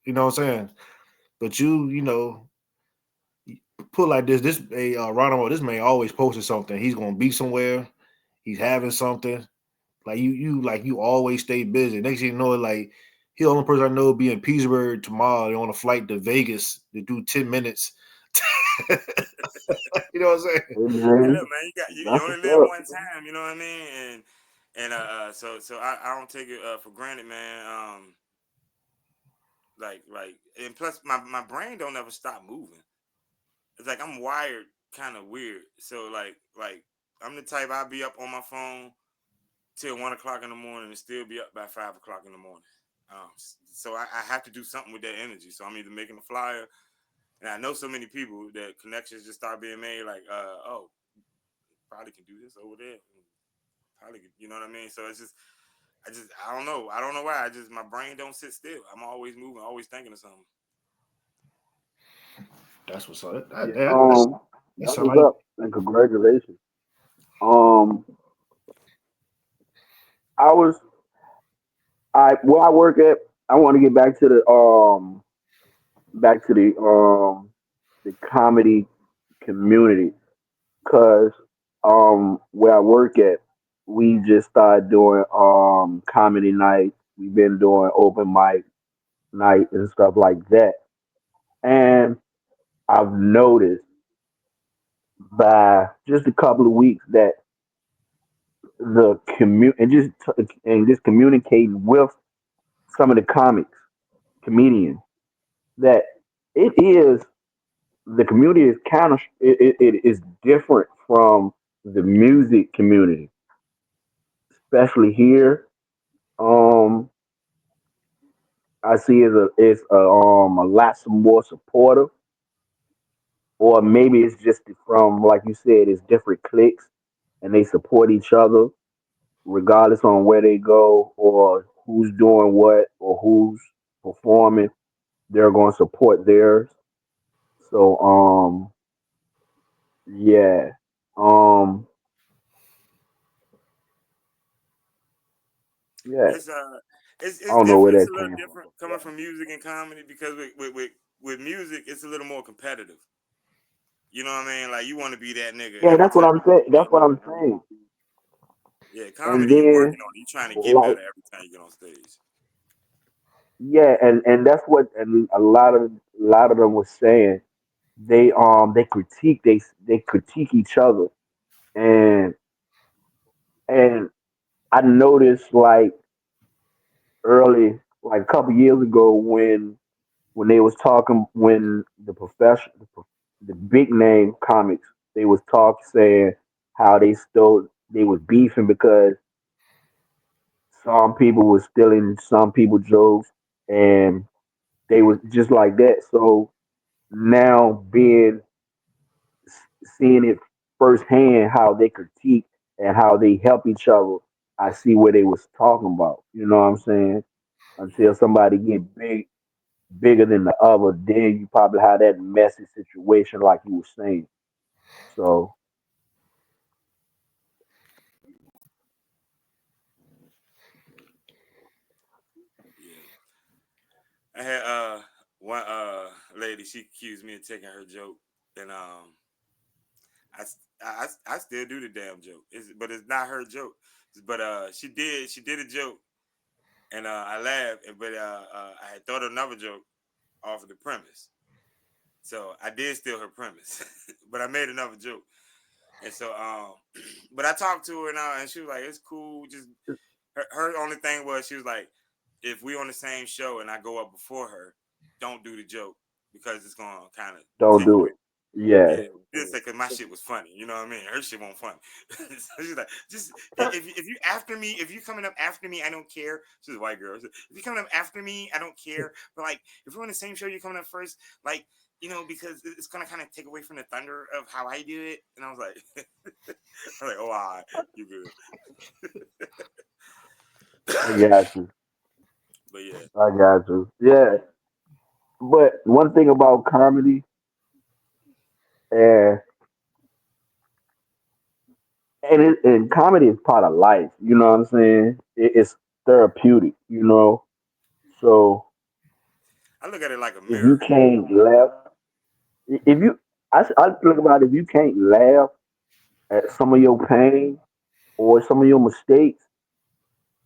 you know what I'm saying. But you know, put like this. Ronamo, this man always posting something. He's gonna be somewhere. He's having something. Like you always stay busy. Next thing you know, like he the only person I know be in Pittsburgh tomorrow. They're on a flight to Vegas to do 10 minutes. You know what I'm saying? Hey, man, Hey, look, man, you only live one time. You know what I mean? And so I don't take it for granted, man. Like, and plus my brain don't ever stop moving. It's like I'm wired kind of weird. So like I'm the type, I'll be up on my phone till 1 o'clock in the morning and still be up by 5 o'clock in the morning. So I have to do something with that energy. So I'm either making a flyer, and I know so many people that connections just start being made. Like, oh, probably can do this over there. Probably, you know what I mean. So it's just, I don't know. I don't know why. My brain don't sit still. I'm always moving, always thinking of something. That's what's up. that's That's what's like up. and congratulations. Um, I was where I work at. I want to get back to the comedy community because where I work at, we just started doing comedy nights. We've been doing open mic night and stuff like that. And I've noticed by just a couple of weeks that the and just communicating with some of the comedians, that it is the community is kind of it is different from the music community, especially here. Um, I see a lot more supportive, or maybe it's just from like you said, it's different cliques and they support each other regardless on where they go or who's doing what or who's performing. They're going to support theirs. So yeah, um yeah. It's I it's don't know where different. It's that a little came from. different coming from music and comedy because with music, it's a little more competitive. You know what I mean? Like you want to be that nigga Yeah, every that's what time. I'm saying. That's what I'm saying. Yeah, And comedy, you then working on it. You trying to get like better every time you get on stage. yeah, and that's what and a lot of them was saying. They critique each other, and and I noticed like early like a couple years ago when they was talking when the big name comics they was saying how they was beefing because some people was stealing some people jokes and they was just like that. So now seeing it firsthand how they critique and how they help each other, I see what they was talking about. You know what I'm saying? Until Hmm. somebody get bigger than the other, then you probably have that messy situation like you were saying. So Yeah, I had one lady. She accused me of taking her joke, and I still do the damn joke. But it's not her joke. But she did a joke, and I laughed. But I had thought of another joke off of the premise. So I did steal her premise, but I made another joke. And so, but I talked to her now, and she was like, "It's cool." Just her only thing was she was like, "If we on the same show and I go up before her, don't do the joke because it's gonna kind of don't take do away." it. Yeah. Yeah, just because my shit was funny, you know what I mean. Her shit won't funny. So she's like, just if you after me, if you coming up after me, I don't care. She's a white girl. She said, if you coming up after me, I don't care. But like, if we're on the same show, you're coming up first, like. Because it's gonna kind of take away from the thunder of how I do it, and I was like, I'm like, oh, all right, you good. I got you. But yeah, I got you. Yeah. But one thing about comedy, and and comedy is part of life. You know what I'm saying? It's therapeutic. So I look at it like a if you mirror. can't laugh, if you, I think about if you can't laugh at some of your pain or some of your mistakes,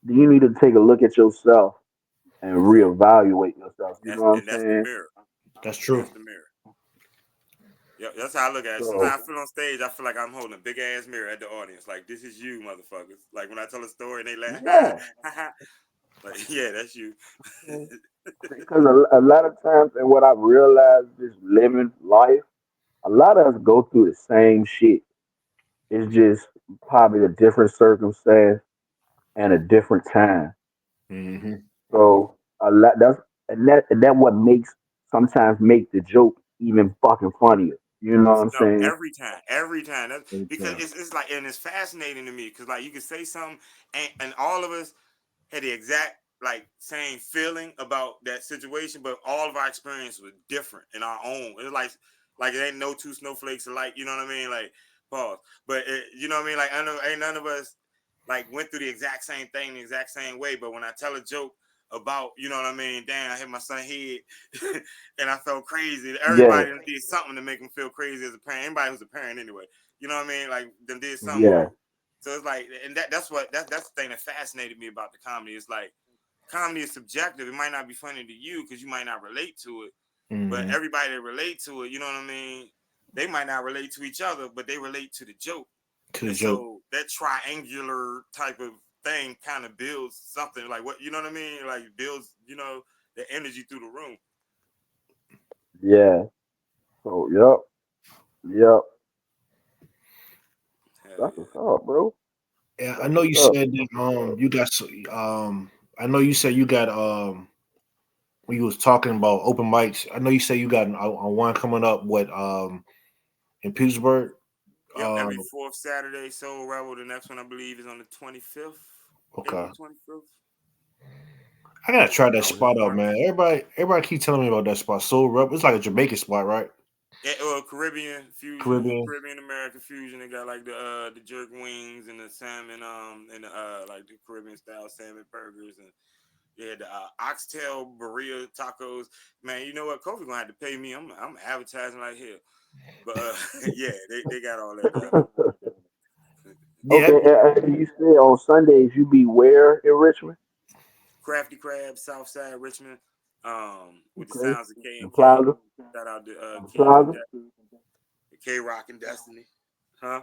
then you need to take a look at yourself and Exactly. reevaluate yourself. You know That's what I'm and that's the saying? mirror. That's true. That's the mirror. Yeah, that's how I look at it. So Sometimes I feel on stage, I feel like I'm holding a big ass mirror at the audience. Like, this is you, motherfuckers. Like when I tell a story and they laugh, ha yeah, ha ha. Like, yeah, that's you. because a lot of times, and what I've realized is living life, a lot of us go through the same shit. It's just probably a different circumstance and a different time. Hmm. So a lot and that what makes sometimes make the joke even fucking funnier. You know what I'm No, saying? every time. That's because Okay. it's like, and it's fascinating to me because like you can say something, and all of us had the exact like same feeling about that situation, but all of our experience was different in our own. It's like it ain't no two snowflakes alike. You know what I mean? Like, Pause. But you know what I mean? Like I know ain't none of us like went through the exact same thing the exact same way. But when I tell a joke about, you know what I mean, damn, I hit my son's head and I felt crazy. Everybody did something to make him feel crazy as a parent. Anybody who's a parent anyway. You know what I mean? Like them did something. Yeah. So it's like, and that's the thing that fascinated me about the comedy. It's like comedy is subjective. It might not be funny to you because you might not relate to it. But everybody that relate to it, you know what I mean? They might not relate to each other, but they relate to the joke. So that triangular type of thing kind of builds something like what, you know what I mean? Like builds, you know, the energy through the room. Yeah. So, yep. That's what's up, bro. Yeah, I know you said that you got I know you said you got when you was talking about open mics. I know you said you got one coming up in Pittsburgh. Yep, every fourth Saturday, Soul Rebel. The next one I believe is on the 25th. Okay. April 25th. I gotta try that spot out, man. Everybody keep telling me about that spot. Soul Rebel. It's like a Jamaican spot, right? Yeah, Caribbean fusion, Caribbean American fusion. They got like the jerk wings and the salmon, and like the Caribbean style salmon burgers, and yeah, the oxtail burrito tacos. Man, you know what? Kofi gonna have to pay me. I'm advertising like hell, but yeah, they got all that down. Yeah. Okay, you said on Sundays you be where in Richmond? Crafty Crab, Southside Richmond, with the sounds of K The and K. Plaza. Shout out to The Keith and Plaza. K Rock and Destiny, huh?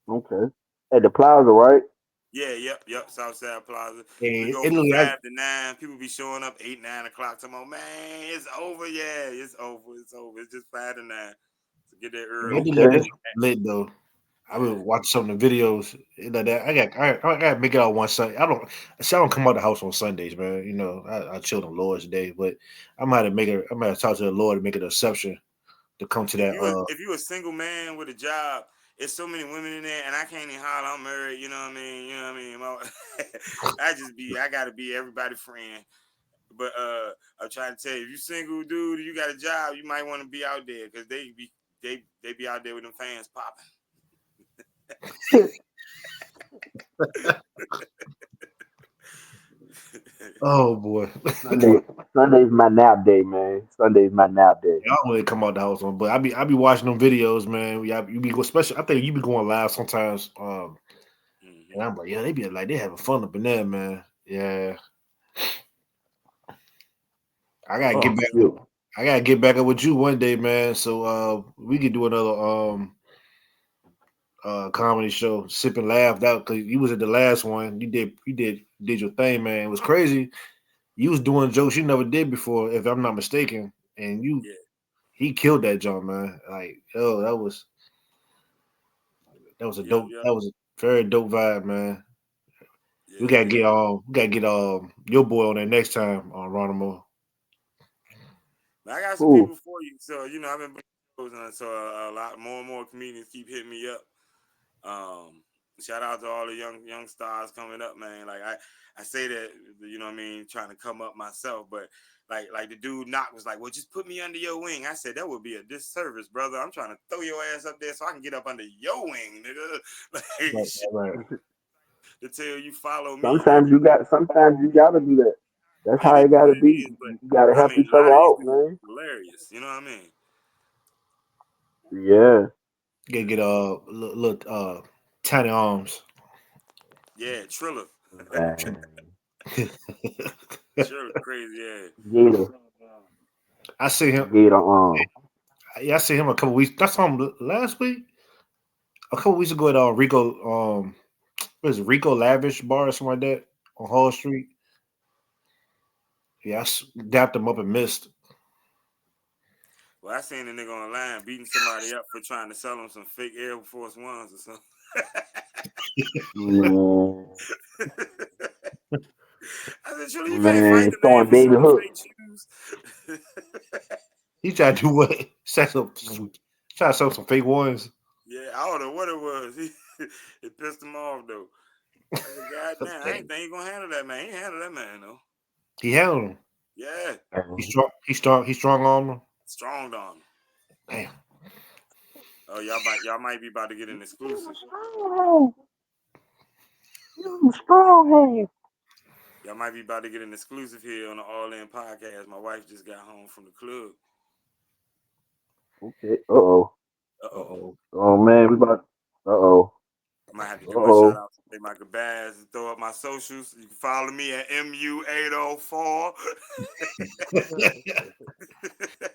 Okay. At the Plaza, right? Yeah, yep. Southside Plaza. We Yeah, go from 5 to 9. People be showing up 8, 9 o'clock. Talking about, man, it's over. Yeah, it's over. It's just 5 to 9. So get there early. It lit though. I've been watching some of the videos like that. I gotta make it out one Sunday. I don't come out the house on Sundays, man. You know, I chill on Lord's Day, but I'm gonna talk to the Lord to make an exception to come to that. If you a single man with a job, it's so many women in there, and I can't even holler. I'm married. You know what I mean? You know what I mean? I gotta be everybody's friend. But I'm trying to tell you, if you single dude, you got a job, you might want to be out there because they be out there with them fans popping. Oh boy, Sunday's my nap day, man. Sunday's my nap day. I don't really come out the house on, but I be watching them videos, man. You be especially. I think you be going live sometimes. And I'm like, yeah, they be like they having fun up in there, man. Yeah, I gotta get back. I gotta get back up with you one day, man. So we could do another comedy show, sip and laugh out because you was at the last one. You did your thing, man. It was crazy. You was doing jokes you never did before, if I'm not mistaken, and he killed that jump, man. Like, that was a dope. That was a very dope vibe, man. Yeah, we gotta get your boy on there next time on Ronamo. I got some people for you, so you know I've been on, so a lot more and more comedians keep hitting me up. Shout out to all the young stars coming up, man. Like I say that, you know what I mean, trying to come up myself, but like the dude Knock was like, well, just put me under your wing. I said that would be a disservice, brother. I'm trying to throw your ass up there so I can get up under your wing, nigga. Like, to tell you follow me. Sometimes you gotta do that. That's how it gotta be. You gotta help each other out, man. Hilarious, you know what I mean? Yeah. You gotta get little tiny arms. Yeah, Triller. Triller crazy, yeah. Gator. I see him. Gator. Yeah, I see him a couple weeks. That's him last week. A couple weeks ago at Rico. What is it, Rico Lavish Bar or something like that on Hall Street? Yeah, I dapped him up and missed. Well, I seen a nigga online beating somebody up for trying to sell him some fake Air Force Ones or something. I said, surely you can't fight the man for David Hook. fake shoes. He tried to do what? Try to sell some fake ones. Yeah, I don't know what it was. It pissed him off though. I said, God damn, I ain't think he gonna handle that man. He handled that man though. He handled him. Yeah. He's strong. He's strong on him. Strong on him. Damn. Oh, y'all might be about to get an exclusive. Strong. Y'all might be about to get an exclusive here on the All In podcast. My wife just got home from the club. Okay. Uh-oh. Uh-oh. Oh man, we about. Uh-oh. I might have to give my shout out to my Gabaz and throw up my socials. You can follow me at MU804.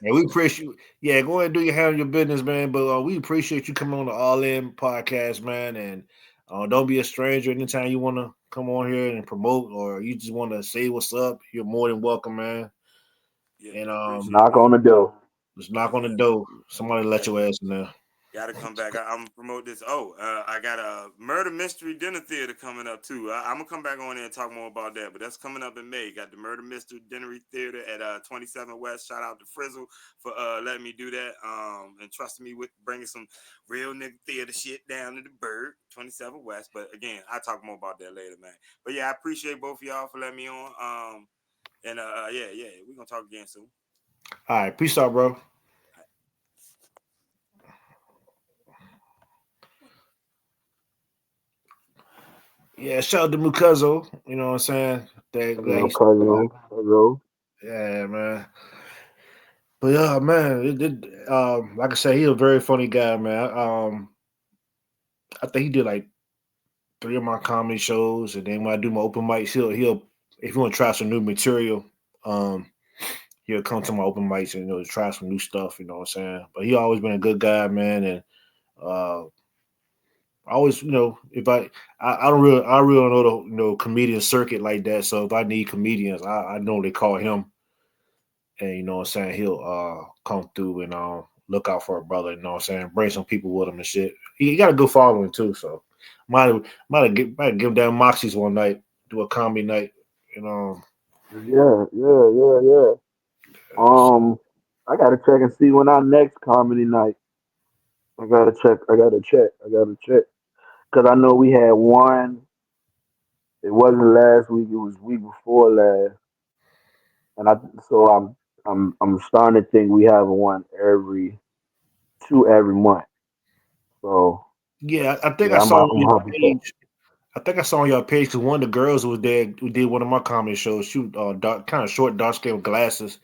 Yeah, we appreciate you. Yeah, go ahead and do your handle your business, man. But we appreciate you coming on the All In podcast, man. And don't be a stranger. Anytime you want to come on here and promote, or you just want to say what's up, you're more than welcome, man. Yeah, And knock on the door. just knock on the door. Somebody let your ass in there. Gotta come back. I'm gonna promote this. I got a murder mystery dinner theater coming up too. I'm gonna come back on there and talk more about that. But that's coming up in May. Got the murder mystery dinner theater at 27 West. Shout out to Frizzle for letting me do that. And trusting me with bringing some real nigga theater shit down to the bird 27 West. But again, I'll talk more about that later, man. But yeah, I appreciate both of y'all for letting me on. Yeah, we're gonna talk again soon. All right, peace out, bro. Yeah, shout out to Cuzzo. You know what I'm saying? Cuzzo. Yeah, man. But yeah, man, like I said, he's a very funny guy, man. I think he did like 3 of my comedy shows, and then when I do my open mics, he'll if you want to try some new material, um, he'll come to my open mics and try some new stuff. You know what I'm saying? But he always been a good guy, man, and uh, I always if I really don't know the comedian circuit like that. So if I need comedians, I know they call him, and you know what I'm saying, he'll come through and look out for a brother. You know what I'm saying? Bring some people with him and shit. He got a good following too, so. Might give them Moxies one night, do a comedy night, you know. Yeah. I gotta check and see when our next comedy night. I gotta check. Cause I know we had one. It wasn't last week. It was week before last. And I'm starting to think we have one every month. So Yeah, I think yeah, I saw on I'm your happy. page. I think I saw on your page because one of the girls was there who did one of my comedy shows. She was dark, kind of short, dark skin with glasses.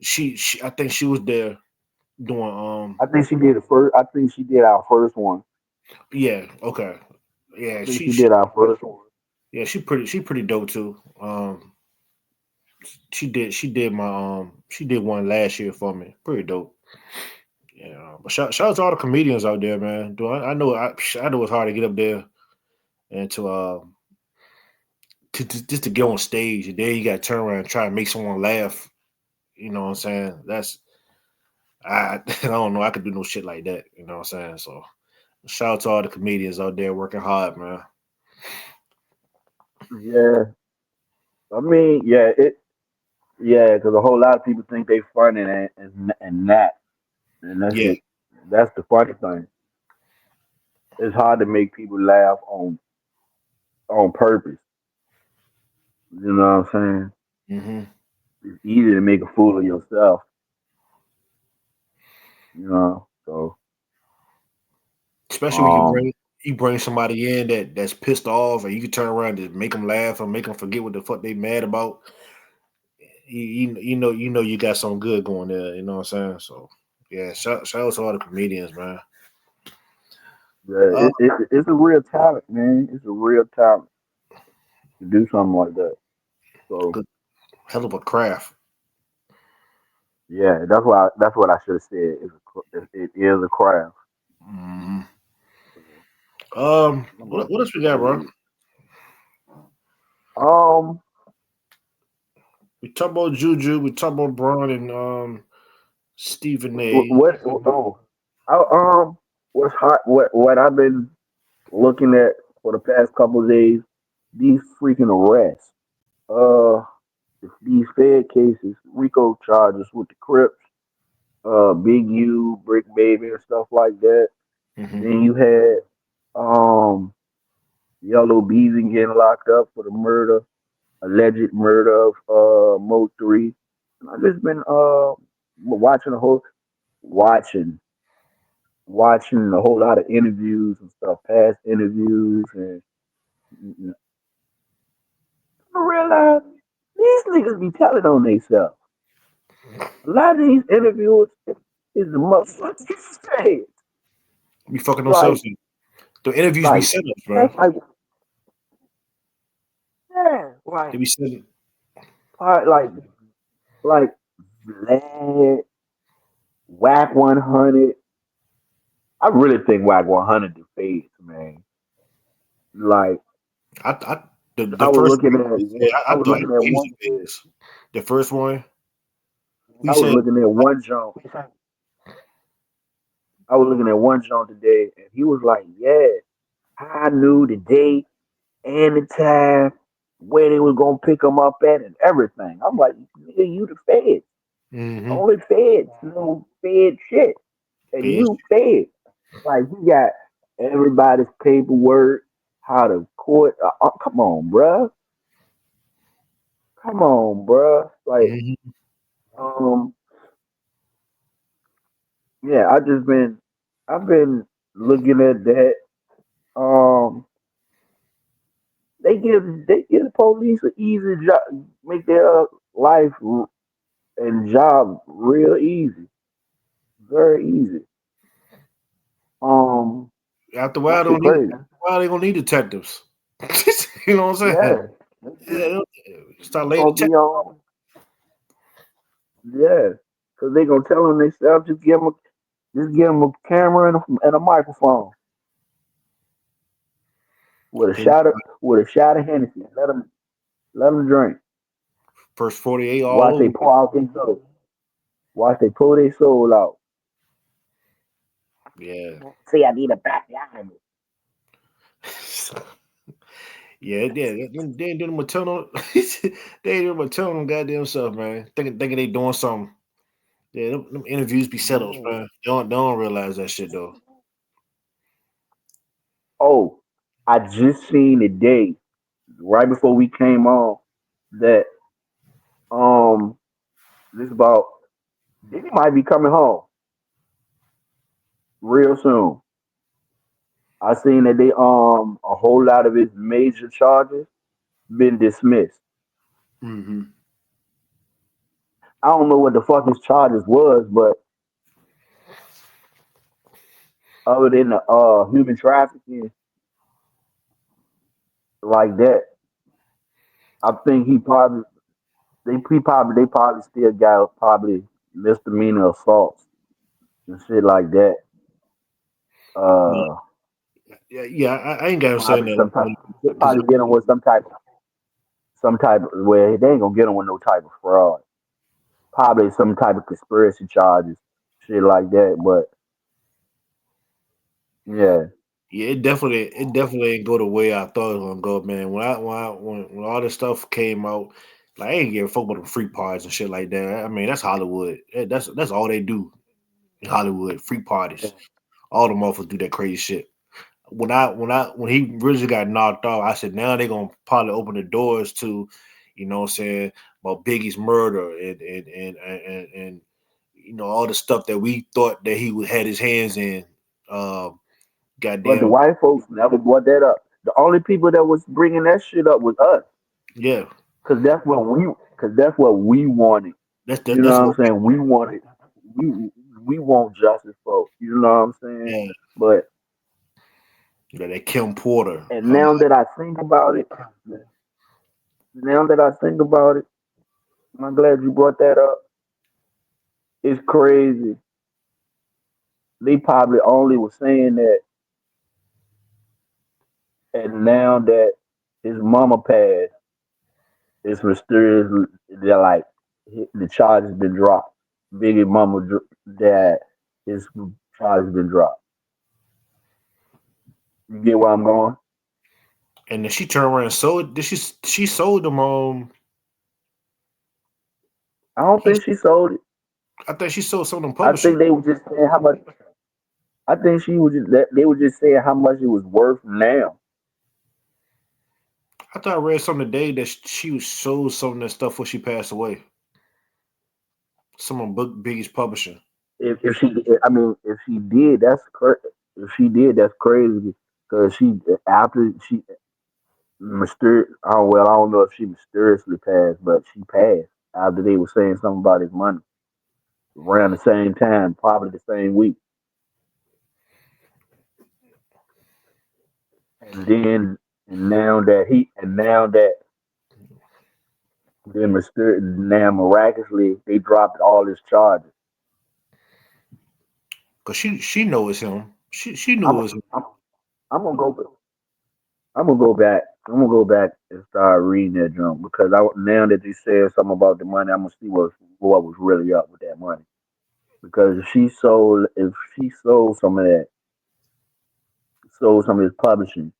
She I think she was there doing I think she did the first. I think she did our first one. yeah, okay. I Yeah, think she did our first one. yeah, she pretty dope too. She did one last year for me. Pretty dope. Yeah, but shout out to all the comedians out there, man. I know I know it's hard to get up there and to just to get on stage, and then you got to turn around and try to make someone laugh. You know what I'm saying? I I don't know. I could do no shit like that. You know what I'm saying? So shout out to all the comedians out there working hard, man. Yeah, I mean, because a whole lot of people think they funny and not, and Yeah. that's the funny thing. It's hard to make people laugh on purpose. You know what I'm saying? Hmm. It's easy to make a fool of yourself. So Especially when um, you bring somebody in that's pissed off, and you can turn around and make them laugh or make them forget what the fuck they mad about. You know you got something good going there. You know what I'm saying? So yeah, shout out to all the comedians, man. yeah, Uh, it's a real talent, man. It's a real talent to do something like that. So good, hell of a craft. yeah, that's what I should have said. It is a craft. Hmm. So, I'm gonna What else we got, bro? see. Um, We talk about Juju. We talk about Braun and Stephen A. what? Oh, I, what's hot? What I've been looking at for the past couple of days? These freaking arrests. Uh, these Fed cases, RICO charges with the Crips, Big U, Brick Baby, and stuff like that. Hmm. Then you had Yellow Beezy getting locked up for the alleged murder of Mo 3. And I've just been watching the whole watching watching a whole lot of interviews and stuff, past interviews, and I realize these niggas be telling on themselves. A lot of these interviewers is the motherfucking feds. We fucking Like, themselves. The interviews be like, set up, bro. that's like, yeah, They like, be set up. like Vlad, Whack 100. I really think Whack 100 the fades, man. Like, I the I was first looking one, at yeah, one, I I was thought looking at he was one, the biggest. The first one, we I was said, looking at one jump. I was looking at one jump today, and he was like, "Yeah, I knew the date and the time where they was gonna pick him up at and everything." I'm like, "Nigga, you the feds. mm-hmm, Only feds know fed shit, and bitch. you fed. Like he got everybody's paperwork, how to court. Come on, bruh. Come on, bruh. Like, Mm-hmm. um, yeah, I've been looking at that. Um, they give the police an easy job, make their life and job real easy, very easy. Um, After a that while, shit don't need. crazy. After a while, they gonna need detectives. You know what I'm saying? Yeah, that shit, Yeah, start they laying gonna be detectives. on. Yeah, cause they gonna tell them themselves just give them a camera and a microphone with a shot of Hennessy. Let them drink. First 48 all Watch they over. pour out their soul. Watch they pull their soul out. Yeah. See, I need a backyard. Yeah, yeah. They ain't doing maternal. They ain't doing maternal goddamn stuff, man. Thinking they doing something. Yeah, them interviews be setups, Man. man. They don't realize that shit though. Oh, I just seen today, right before we came on, that um this about Diddy might be coming home real soon. I seen that they a whole lot of his major charges been dismissed. Mm-hmm. I don't know what the fuck his charges was, but other than the human trafficking like that, I think they probably still got probably misdemeanor assaults and shit like that. Yeah, Uh, yeah. I ain't got him saying probably that some type. They because probably dealing with some type of where they ain't gonna get them with no type of fraud. Probably some type of conspiracy charges, shit like that. But yeah, yeah, it definitely ain't go the way I thought it was gonna go, man. When all this stuff came out, like I ain't give a fuck about them freak parties and shit like that. I mean, that's Hollywood. That's all they do in Hollywood. Freak parties. All the motherfuckers do that crazy shit. When he really got knocked off, I said now they're gonna probably open the doors to, what I'm saying, about Biggie's murder and all the stuff that we thought that he would had his hands in. Um, but the goddamn, white folks never brought that up. The only people that was bringing that shit up was us, yeah, cause that's what we wanted. You know that's what I'm what saying? We we want justice for. You know what I'm saying? yeah, But that Kim Porter. and now that I think about it, I'm glad you brought that up. It's crazy. They probably only was saying that, and now that his mama passed, it's mysterious. They're like the charge has been dropped. Biggie mama dad, his charge has been dropped. You get where I'm going? And then she turned around and sold. Did she sold them? I don't He, think she sold it. I think she sold some of them I publishers. think they were just saying how much. I think they were just saying how much it was worth now. I thought I read something today that she sold some of that stuff before she passed away. Some of book Biggie's publishing. if she, I mean, if she did, if she did, that's crazy. Because she after she oh well, I don't know if she mysteriously passed, but she passed after they were saying something about his money around the same time, probably the same week. And then and now that now miraculously they dropped all his charges. Cause she knows him. She knew I'm it was him. I'm, I'm gonna go. I'm gonna go back. I'm gonna go back and start reading that junk because now that you said something about the money, I'm gonna see what was really up with that money. Because if she sold some of his publishing,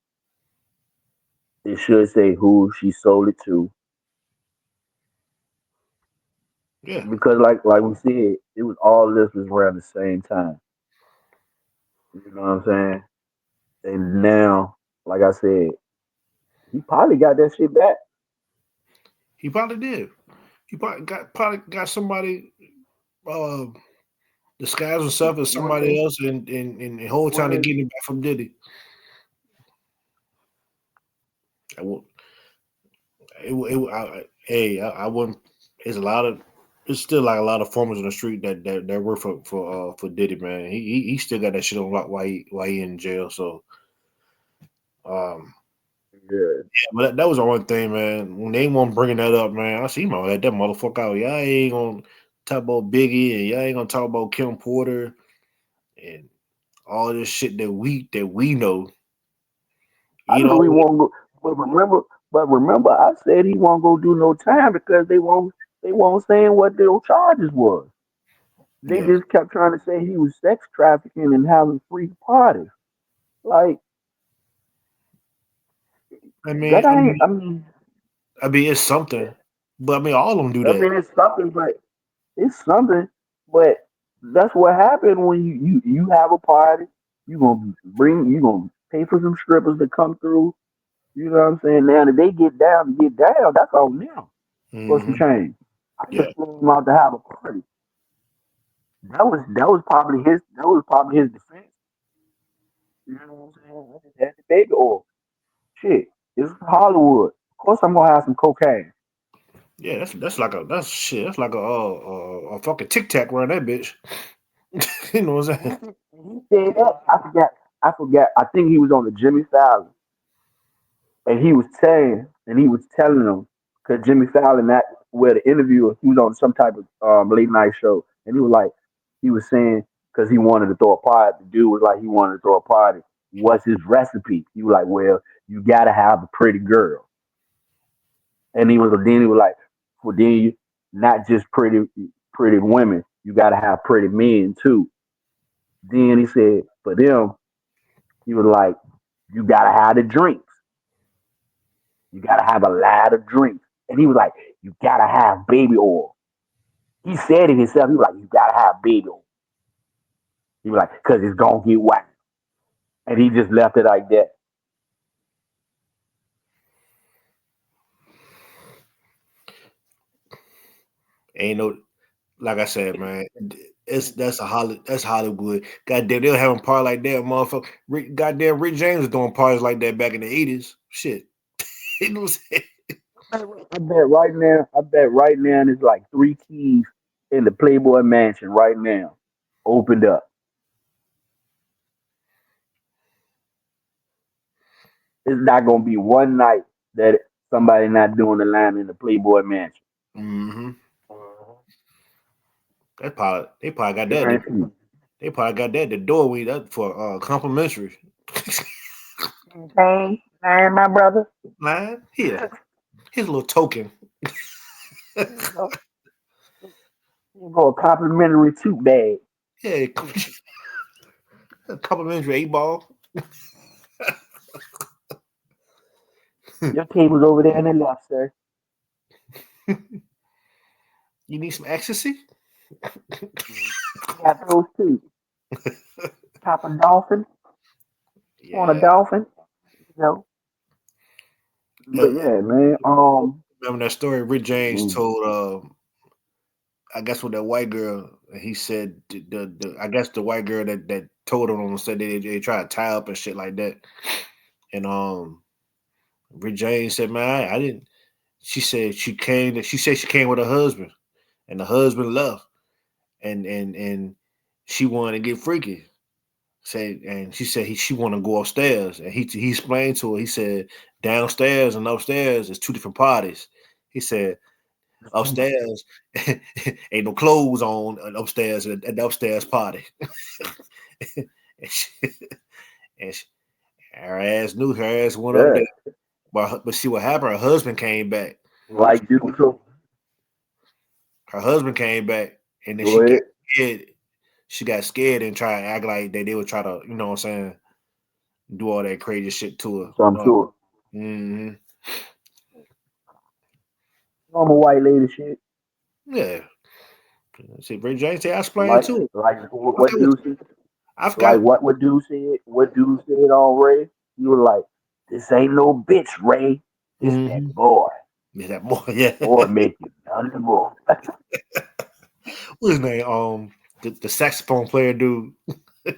it should say who she sold it to. Yeah. Because like we said, it was all this was around the same time. You know what I'm saying? And now, like I said, he probably got that shit back. He probably did. He probably got somebody uh disguised himself as One somebody day, else and the whole one time they day, getting it back from Diddy. I will hey, I wouldn't. It's a lot of. It's still like a lot of farmers on the street that work for Diddy, man. He still got that shit on lock while he in jail. So um, yeah. yeah, but that was the one thing, man. When they want bringing that up, man, I see him let that motherfucker out. Y'all ain't gonna talk about Biggie and y'all ain't gonna talk about Kim Porter and all this shit that we know. I You know know, he won't go, but remember, I said he won't go do no time because they won't saying what their charges was. They yeah. just kept trying to say he was sex trafficking and having free parties. Like I mean, that I ain't. mean, I mean, it's something, but I mean, all of them do I that. mean, it's something, but that's what happened when you have a party. You gonna pay for some strippers to come through. You know what I'm saying? Now that they get down, that's on them for some Hmm. change. I Yeah. just came out to have a party. That was probably his defense. You know what I'm saying? I just had the baby oil. Shit, it's Hollywood. Of course, I'm gonna have some cocaine. Yeah, that's shit. That's like a fucking tic tac around that bitch. You know what I'm saying? He said that. I forgot. I forgot. I think he was on the Jimmy Fallon, and he was telling them because Jimmy Fallon that where the interviewer he was on some type of late night show, and he was saying because he wanted to throw a party. The dude was like he wanted to throw a party. What's his recipe? He was like, well, you gotta have a pretty girl, and he was like, well, then you not just pretty women. You gotta have pretty men too. Then he said for them, he was like, you gotta have the drinks. You gotta have a lot of drinks. And he was like, you gotta have baby oil. He said it himself. He was like, you gotta have baby oil. He was like, cause it's gonna get whacked. And he just left it like that. Ain't no like I said, man. That's Hollywood. Goddamn, they'll have a party like that, motherfucker. Goddamn, Rick James was doing parties like that back in the 80s. Shit, you know what I'm saying? I bet right now there's like three keys in the Playboy Mansion right now, opened up. It's not gonna be one night that somebody not doing the line in the Playboy Mansion. Mm-hmm. They probably got that. Guaranteed. They probably got that at the doorway that for complimentary. Hey, my brother. Man, here, here's a little token. You know, you go a complimentary toot bag. Yeah, complimentary 8 ball. Your table's over there on the left, sir. You need some ecstasy? We got those too. Pop a dolphin. Want a Yeah. dolphin? You know. But Uh, yeah, man. remember that story Rick James Mm, told I guess with that white girl, he said I guess the white girl that told him on said they tried to tie up and shit like that. And Rick James said, man, I didn't. She said she came with her husband, and the husband left, and she wanted to get freaky. She said she want to go upstairs, and he explained to her. He said downstairs and upstairs is two different parties. He said upstairs ain't no clothes on upstairs at the upstairs party. and, her ass knew, her ass went up there. But see what happened, her husband came back. Like you so Her husband came back, and then go ahead. got scared. She got scared and tried to act like they would try to, you know what I'm saying, do all that crazy shit to her. Some to it. Mm-hmm. Normal white lady shit. Yeah. See, Ray James say I explained too. Like what dude said. I Like forgot. what dude said. What dude said on Ray. You were like, this ain't no bitch, Ray. This Mm-hmm. that boy. Yeah, that boy. Yeah. Boy make you nothing more. What's his name? The saxophone player dude. Yeah,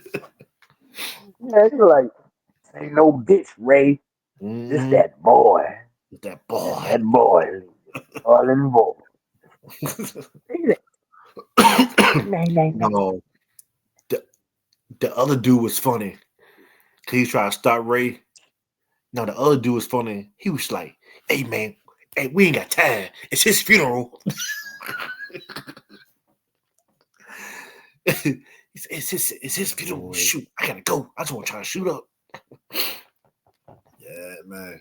you're like, this ain't no bitch, Ray. This Mm-hmm. that boy. That boy. That boy. All in boy. No, the other dude was funny. Cause he tried to stop Ray. No, the other dude was funny. He was like, "Hey man, hey, we ain't got time. It's his funeral." It's his funeral. Shoot, I gotta go. I just want to try to shoot up. Yeah, man.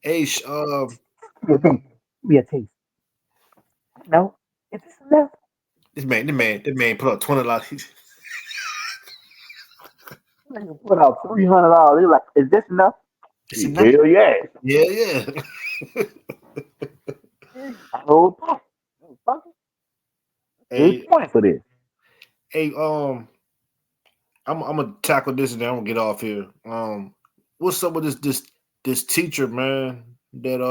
Hey, Be a taste. No, is this enough? this man put up $20. Put out $300. They're like, is this enough? It's enough. Hell yeah. Yeah. Whole pack. Hey, point for this. hey, I'm gonna tackle this and then I'm gonna get off here. What's up with this teacher, man? That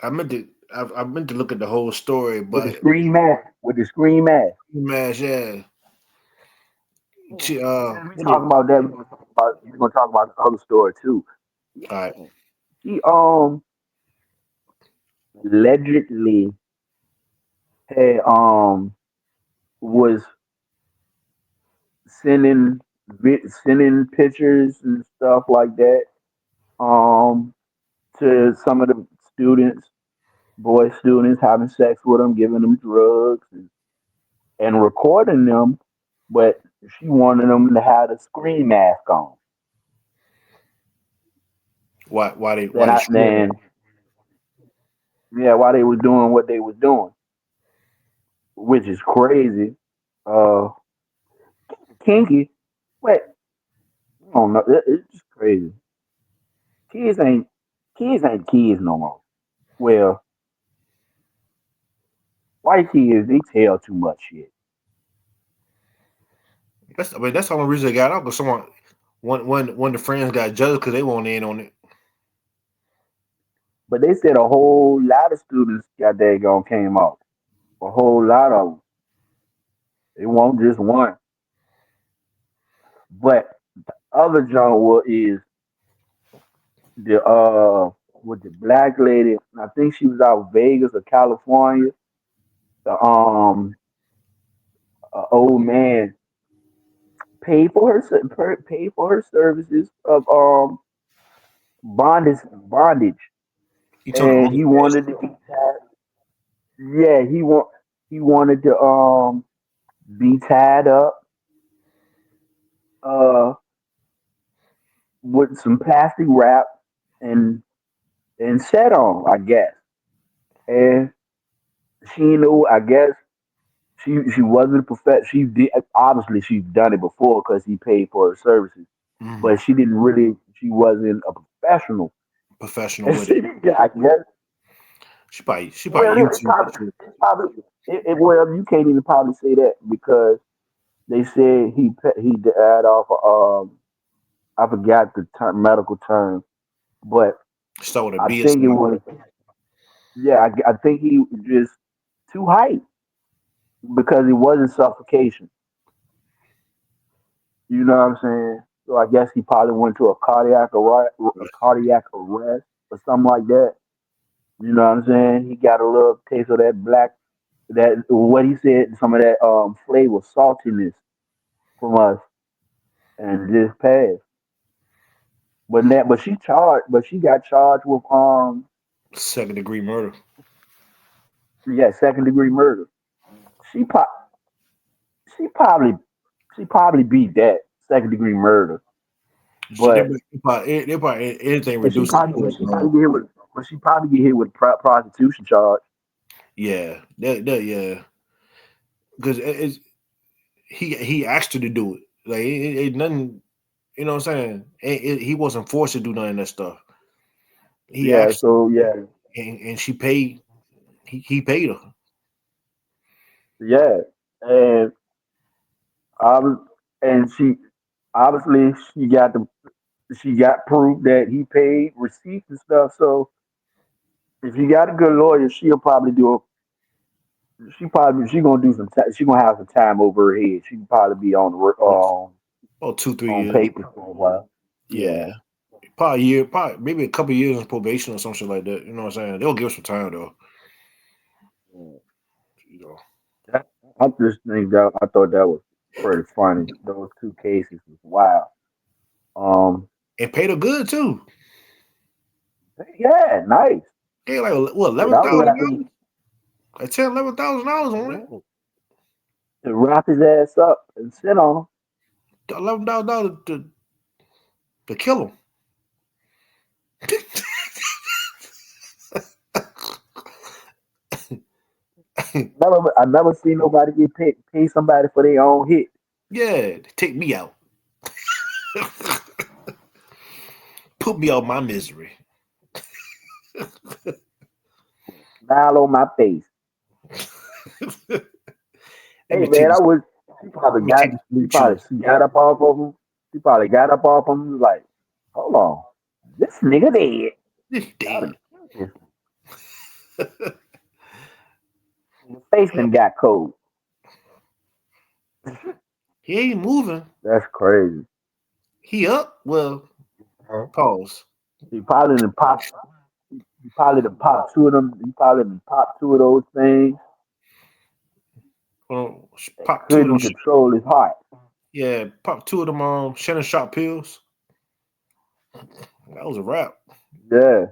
I meant to look at the whole story, With the but scream ass. yeah. She We talk about that. We're gonna talk about the other story too. all right. She allegedly had was sending sending pictures and stuff like that to some of the students, boy students, having sex with them, giving them drugs and recording them, but she wanted them to have a screen mask on. Why they Then yeah, while they was doing what they was doing, which is crazy. Uh, kinky, but I don't know. It's just crazy. Kids ain't kids no more. Well, white kids they tell too much shit. that's the only reason they got out because one of the friends got judged because they weren't in on it. But they said a whole lot of students got daggone came off. A whole lot of them. It won't just one. But other genre is the with the black lady. I think she was out Vegas or California. The old man paid for her services of bondage, You told and the he wanted to be tied. Yeah, he wanted to be tied up uh with some plastic wrap and set on, I guess. And she knew, I guess she wasn't a she did obviously she's done it before because he paid for her services, mm-hmm. but she wasn't a professional. Professional And with it. I guess She probably well, YouTube. well, you can't even probably say that because they said he died off of I forgot the medical term, but Start with a I B or think it something. was Yeah, I think he was just too hyped because it wasn't suffocation. You know what I'm saying? So I guess he probably went to a cardiac arrest or something like that. You know what I'm saying? He got a little taste of that black, that what he said, some of that flavor, saltiness from us, and just passed. But she got charged with 2nd-degree murder. yeah, second degree murder. She pro- she probably she probably beat that second degree murder, Shit, but they probably anything but she reduced to probably but poison. she probably get hit with but she probably get hit with prostitution charge. Yeah, yeah, because it's he asked her to do it. Like it nothing. You know what I'm saying? He wasn't forced to do none of that stuff. He Yeah, asked, so yeah, and she paid. He paid her. yeah, and I was and she obviously she got proof that he paid receipts and stuff. So if you got a good lawyer, she gonna do she gonna have some time over her head. She can probably be Oh, 2-3 on years. paper for a while. Yeah, Yeah, probably a year, probably maybe a couple years in probation or something like that. You know what I'm saying? They'll give us some time though. You know, That- I just think that I thought that was pretty funny. Those two cases was wild. Um, and paid her good too. yeah, nice. They like what Shit, I was $11,000, rapping. like $10,000, $11,000 on it. Yeah, to wrap his ass up and sit on him. $11,000 to kill him. I never seen nobody get pay somebody for their own hit. Yeah, take me out. Put me out my misery. Smile on my face. let Hey me take man, this. she probably Let me take this blue chews. she got up off of him. She probably got up off him like, hold on, this nigga dead. This Gotta dead. kill this. Your face done got cold. He ain't moving. That's crazy. He up. Well, pause. He probably done pop. He probably done pop two of them. He probably done pop two of those things. Well, That pop two of them. couldn't control his heart. Yeah, pop two of them. Shannon shot pills. That was a wrap. Yeah,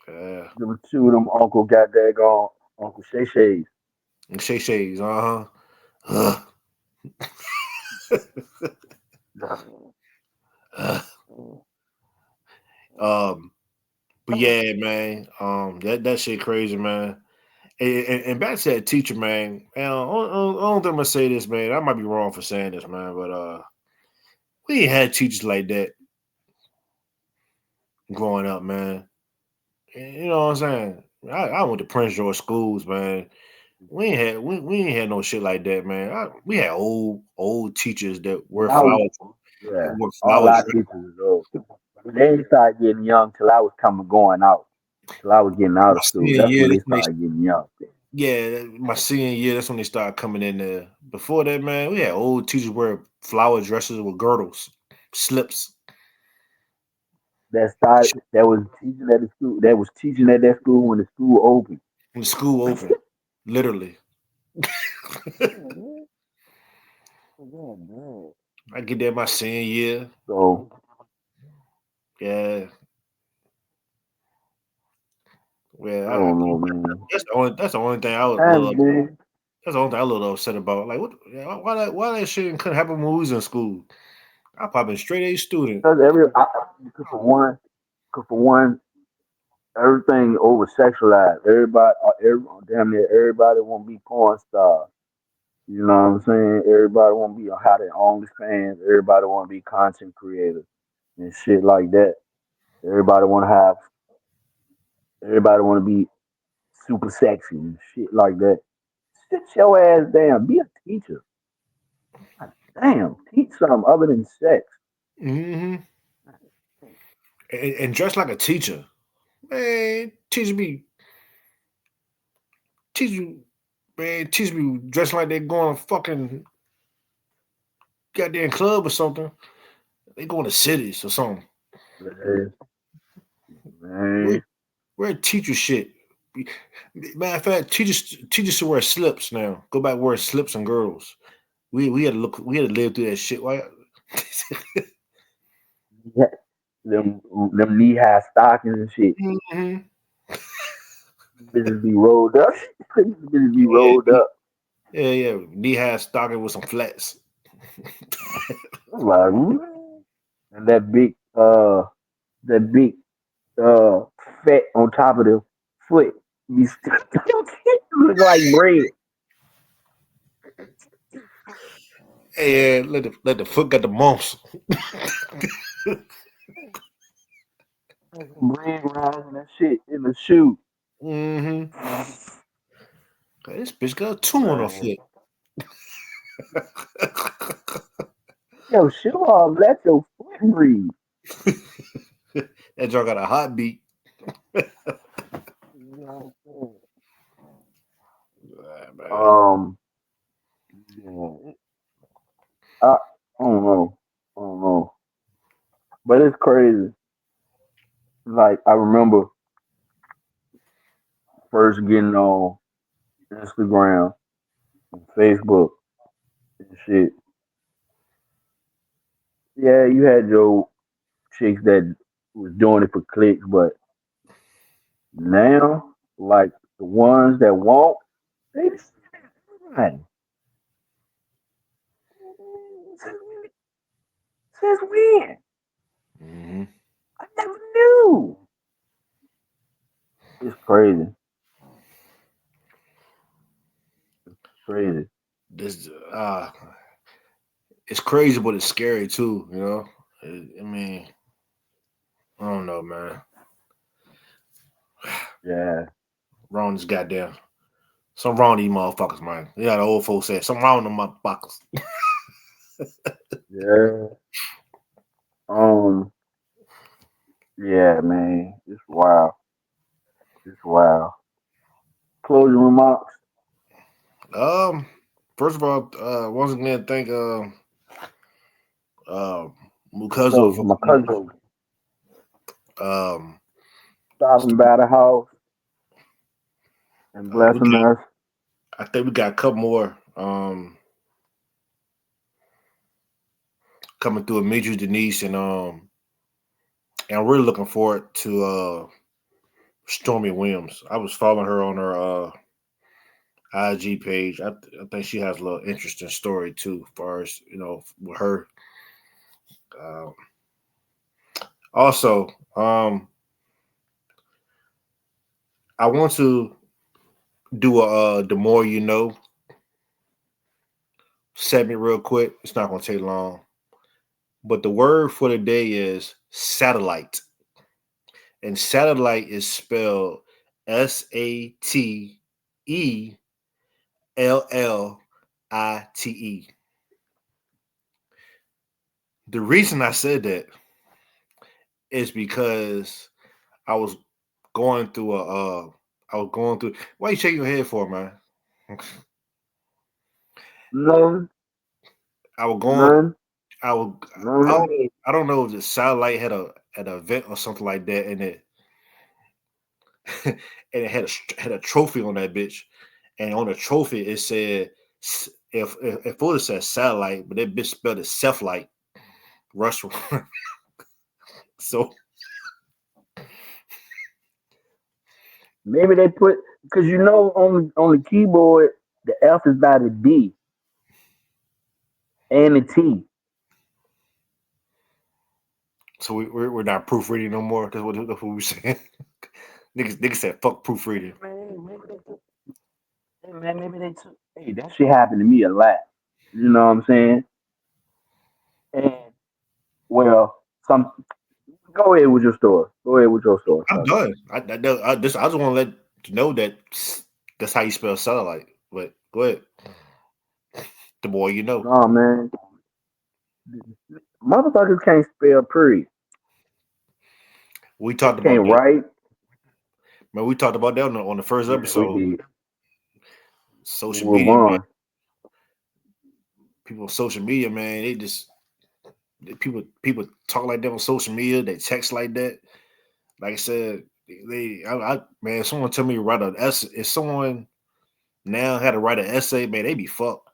Yeah, them two of them uncle got that gone. Uncle Shay Shays. and Shay Shays. Uh huh. um, but yeah, man. That shit crazy, man. And back to that teacher, man. I don't think I'm gonna say this, man. I might be wrong for saying this, man, but we ain't had teachers like that growing up, man. You know what I'm saying? I went to Prince George schools, man. We ain't had no shit like that, man. We had old teachers that wear I was, flowers, that yeah, wore all flowers. our teachers is old. They didn't start getting young till I was going out. Till I was getting out My of school. senior That's year, when they that's when started getting young. my senior year, that's when they started coming in there. Before that, man, we had old teachers wear flower dresses with girdles, slips, That was teaching at that school when the school opened. when the school opened, literally. I get there my senior year. So Yeah. I Well, don't know, man. that's the only thing I would Times, love. man. That's the only thing I a little upset about. Like, what? Why that shit couldn't happen when we was in school? I probably been straight A student. Because because for one, everything over sexualized. Damn near everybody want to be porn stars. You know what I'm saying? Everybody want to be on how they OnlyFans. Everybody want to be content creators and shit like that. Everybody want to have. Everybody want to be super sexy and shit like that. Sit your ass down. Be a teacher. God damn, teach something other than sex. Hmm. And dress like a teacher. Man, teach me dressing like they're going to fucking goddamn club or something. They going to cities or something. Man. Wear teacher shit. Matter of fact, teachers should wear slips now. Go back wearing slips and girls. We had to live through that shit. Why? Yeah, them knee high stockings and shit. Mm-hmm. Bitches be rolled up. Bitches be Yeah, rolled up. yeah. Knee high stocking with some flats. Like, and that big fat on top of the foot be look like bread. Yeah, let the foot get the mumps. Some bread rise and that shit in the shoe. Mm-hmm. This bitch got a tumor on her Man. foot. Yo, shoe off, let your foot breathe. That joint got a hot beat. You know what I'm Man. saying? Yeah, I don't know. I don't know. But it's crazy. Like I remember first getting on Instagram and Facebook and shit. Yeah, you had your chicks that was doing it for clicks, but now, like the ones that won't, they fine. Since when? Mm-hmm. I never knew. It's crazy. Crazy. This it's crazy, but it's scary too. You know, I mean, I don't know, man. Yeah. Wrong this goddamn. Something wrong with these motherfuckers, man. You know the old folks said something wrong with them motherfuckers. Yeah. Um. Yeah, man. It's wild. It's wild. Closing remarks. Um, first of all, once again, thank uh Cuzzo So for my cousin um stopping by the house and we blessing got, us. I think we got a couple more coming through. Demetrius, Denise, and I'm really looking forward to Stormy Williams. I was following her on her IG page. I think she has a little interesting story too, as far as with her. Uh, also, I want to do a the more you know segment real quick. It's not going to take long, but the word for the day is satellite, and satellite is spelled SATELLITE. The reason I said that is because I was going through I was going through. Why you shaking your head for, man? None, I was going. none, I was. none. I don't know if the satellite had an event or something like that, and it and it had a trophy on that bitch, and on the trophy it said if it would have said satellite, but that bitch spelled it self-light restaurant. So Maybe they put because on the keyboard the F is by the D and the T. we're not proofreading no more. That's what we saying. Niggas said fuck proofreading. Maybe they took. Hey, that shit happened to me a lot. You know what I'm saying? And well, some. Go ahead with your story. Go ahead with your story, I'm son. done. I just want to let you know that that's how you spell satellite. But go ahead. The more you know. No, man. Motherfuckers can't spell period. We They talked about can't that. write. Man, we talked about that on the first Yeah, episode. we did. Social Move media, man. on. People on social media, man, people talk like that on social media. They text like that. Like I said, man, someone tell me to write an essay. If someone now had to write an essay, man, they be fucked.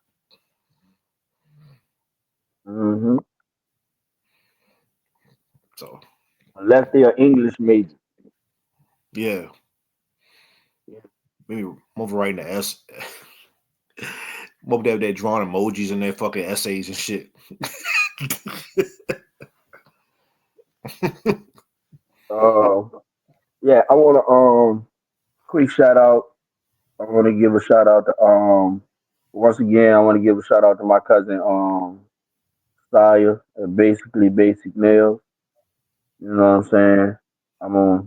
Mm-hmm. So Unless they are English major. yeah, maybe move writing the essay. Move that drawing emojis in their fucking essays and shit. Yeah, I want to quick shout out. I want to give a shout out to once again I want to give a shout out to my cousin Saya at basically Basic Nails. You know what I'm saying? I'm gonna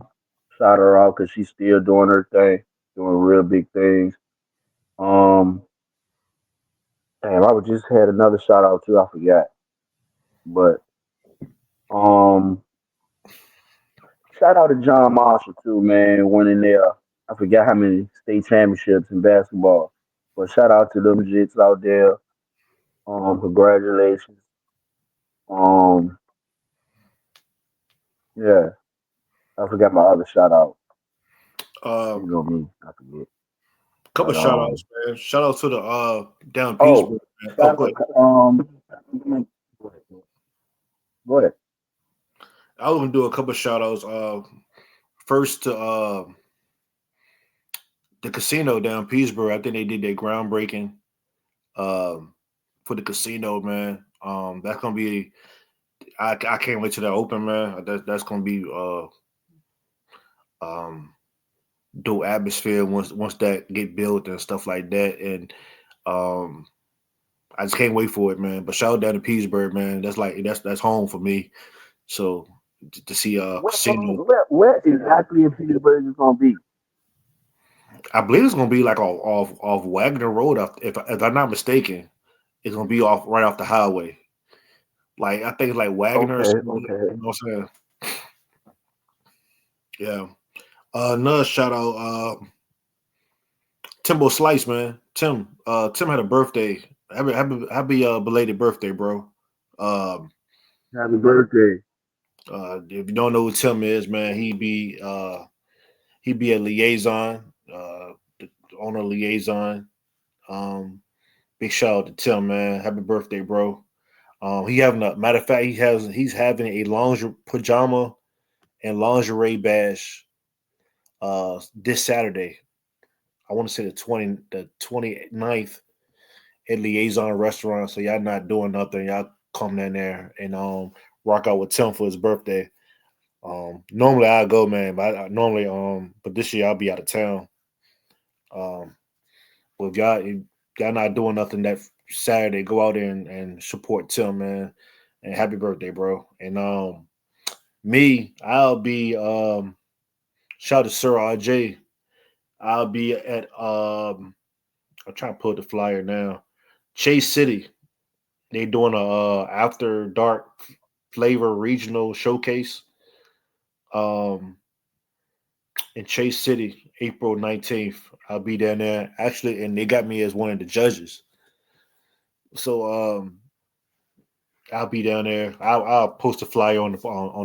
shout her out because she's still doing her thing, doing real big things. Um, damn, I would just had another shout out too. I forgot, but um, shout out to John Marshall too, man. Winning there, I forgot how many state championships in basketball, but shout out to them jits out there. Congratulations. Um, yeah, I forgot my other shout out. You Um, know me, I forget. couple But shout outs, man. Shout out to the down oh, Petersburg, man. Oh, shout go out. ahead. Go ahead. I was gonna do a couple shout outs. First to the casino down Petersburg. I think they did their groundbreaking for the casino, man. That's gonna be. I can't wait till that open, man. That's gonna be um dope atmosphere once that get built and stuff like that. And um I just can't wait for it, man. But shout out down to Petersburg, man. That's home for me. So to see a casino, Where exactly in Petersburg is gonna be? I believe it's gonna be like off Wagner Road. If I'm not mistaken, it's gonna be off right off the highway. Like I think it's like Wagner or Okay, something. okay. You know what I'm saying? Yeah. Another shout out, Timbo Slice, man. Tim had a birthday. Happy belated birthday, bro. Um, Happy birthday. if you don't know who Tim is, man, he be a liaison, the owner liaison. Um, big shout out to Tim, man. Happy birthday, bro. He having a matter of fact, he's having a lingerie pajama and lingerie bash this Saturday. I want to say the 29th at Liaison Restaurant. So y'all not doing nothing. Y'all come down there and rock out with Tim for his birthday. Normally I go, man, but normally but this year I'll be out of town. Um, but if y'all not doing nothing that Saturday, go out there and support Tim, man. And happy birthday, bro. And me, I'll be shout out to Sir RJ. I'll be at I'm trying to put the flyer now. Chase City. They doing a after dark flavor regional showcase. Um in Chase City, April 19th. I'll be down there. Actually, and they got me as one of the judges. So I'll be down there. I'll post a flyer on the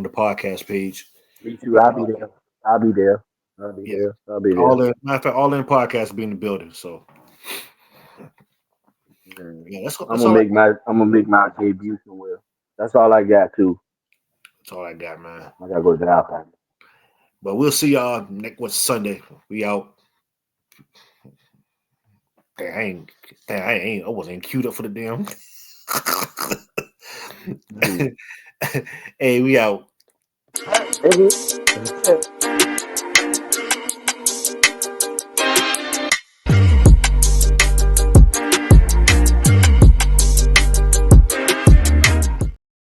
podcast page. Me too. I'll be there. I'll be there. I'll be Yeah. there. I'll be there. All in matter of fact, all in podcast will be in the building. So Yeah. yeah, that's I'm that's gonna all I make my debut somewhere. That's all I got too. that's all I got, man. I gotta go to the outside. But we'll see y'all next Sunday. We out. I wasn't queued up for the damn. Mm. Hey, we out. Nigga.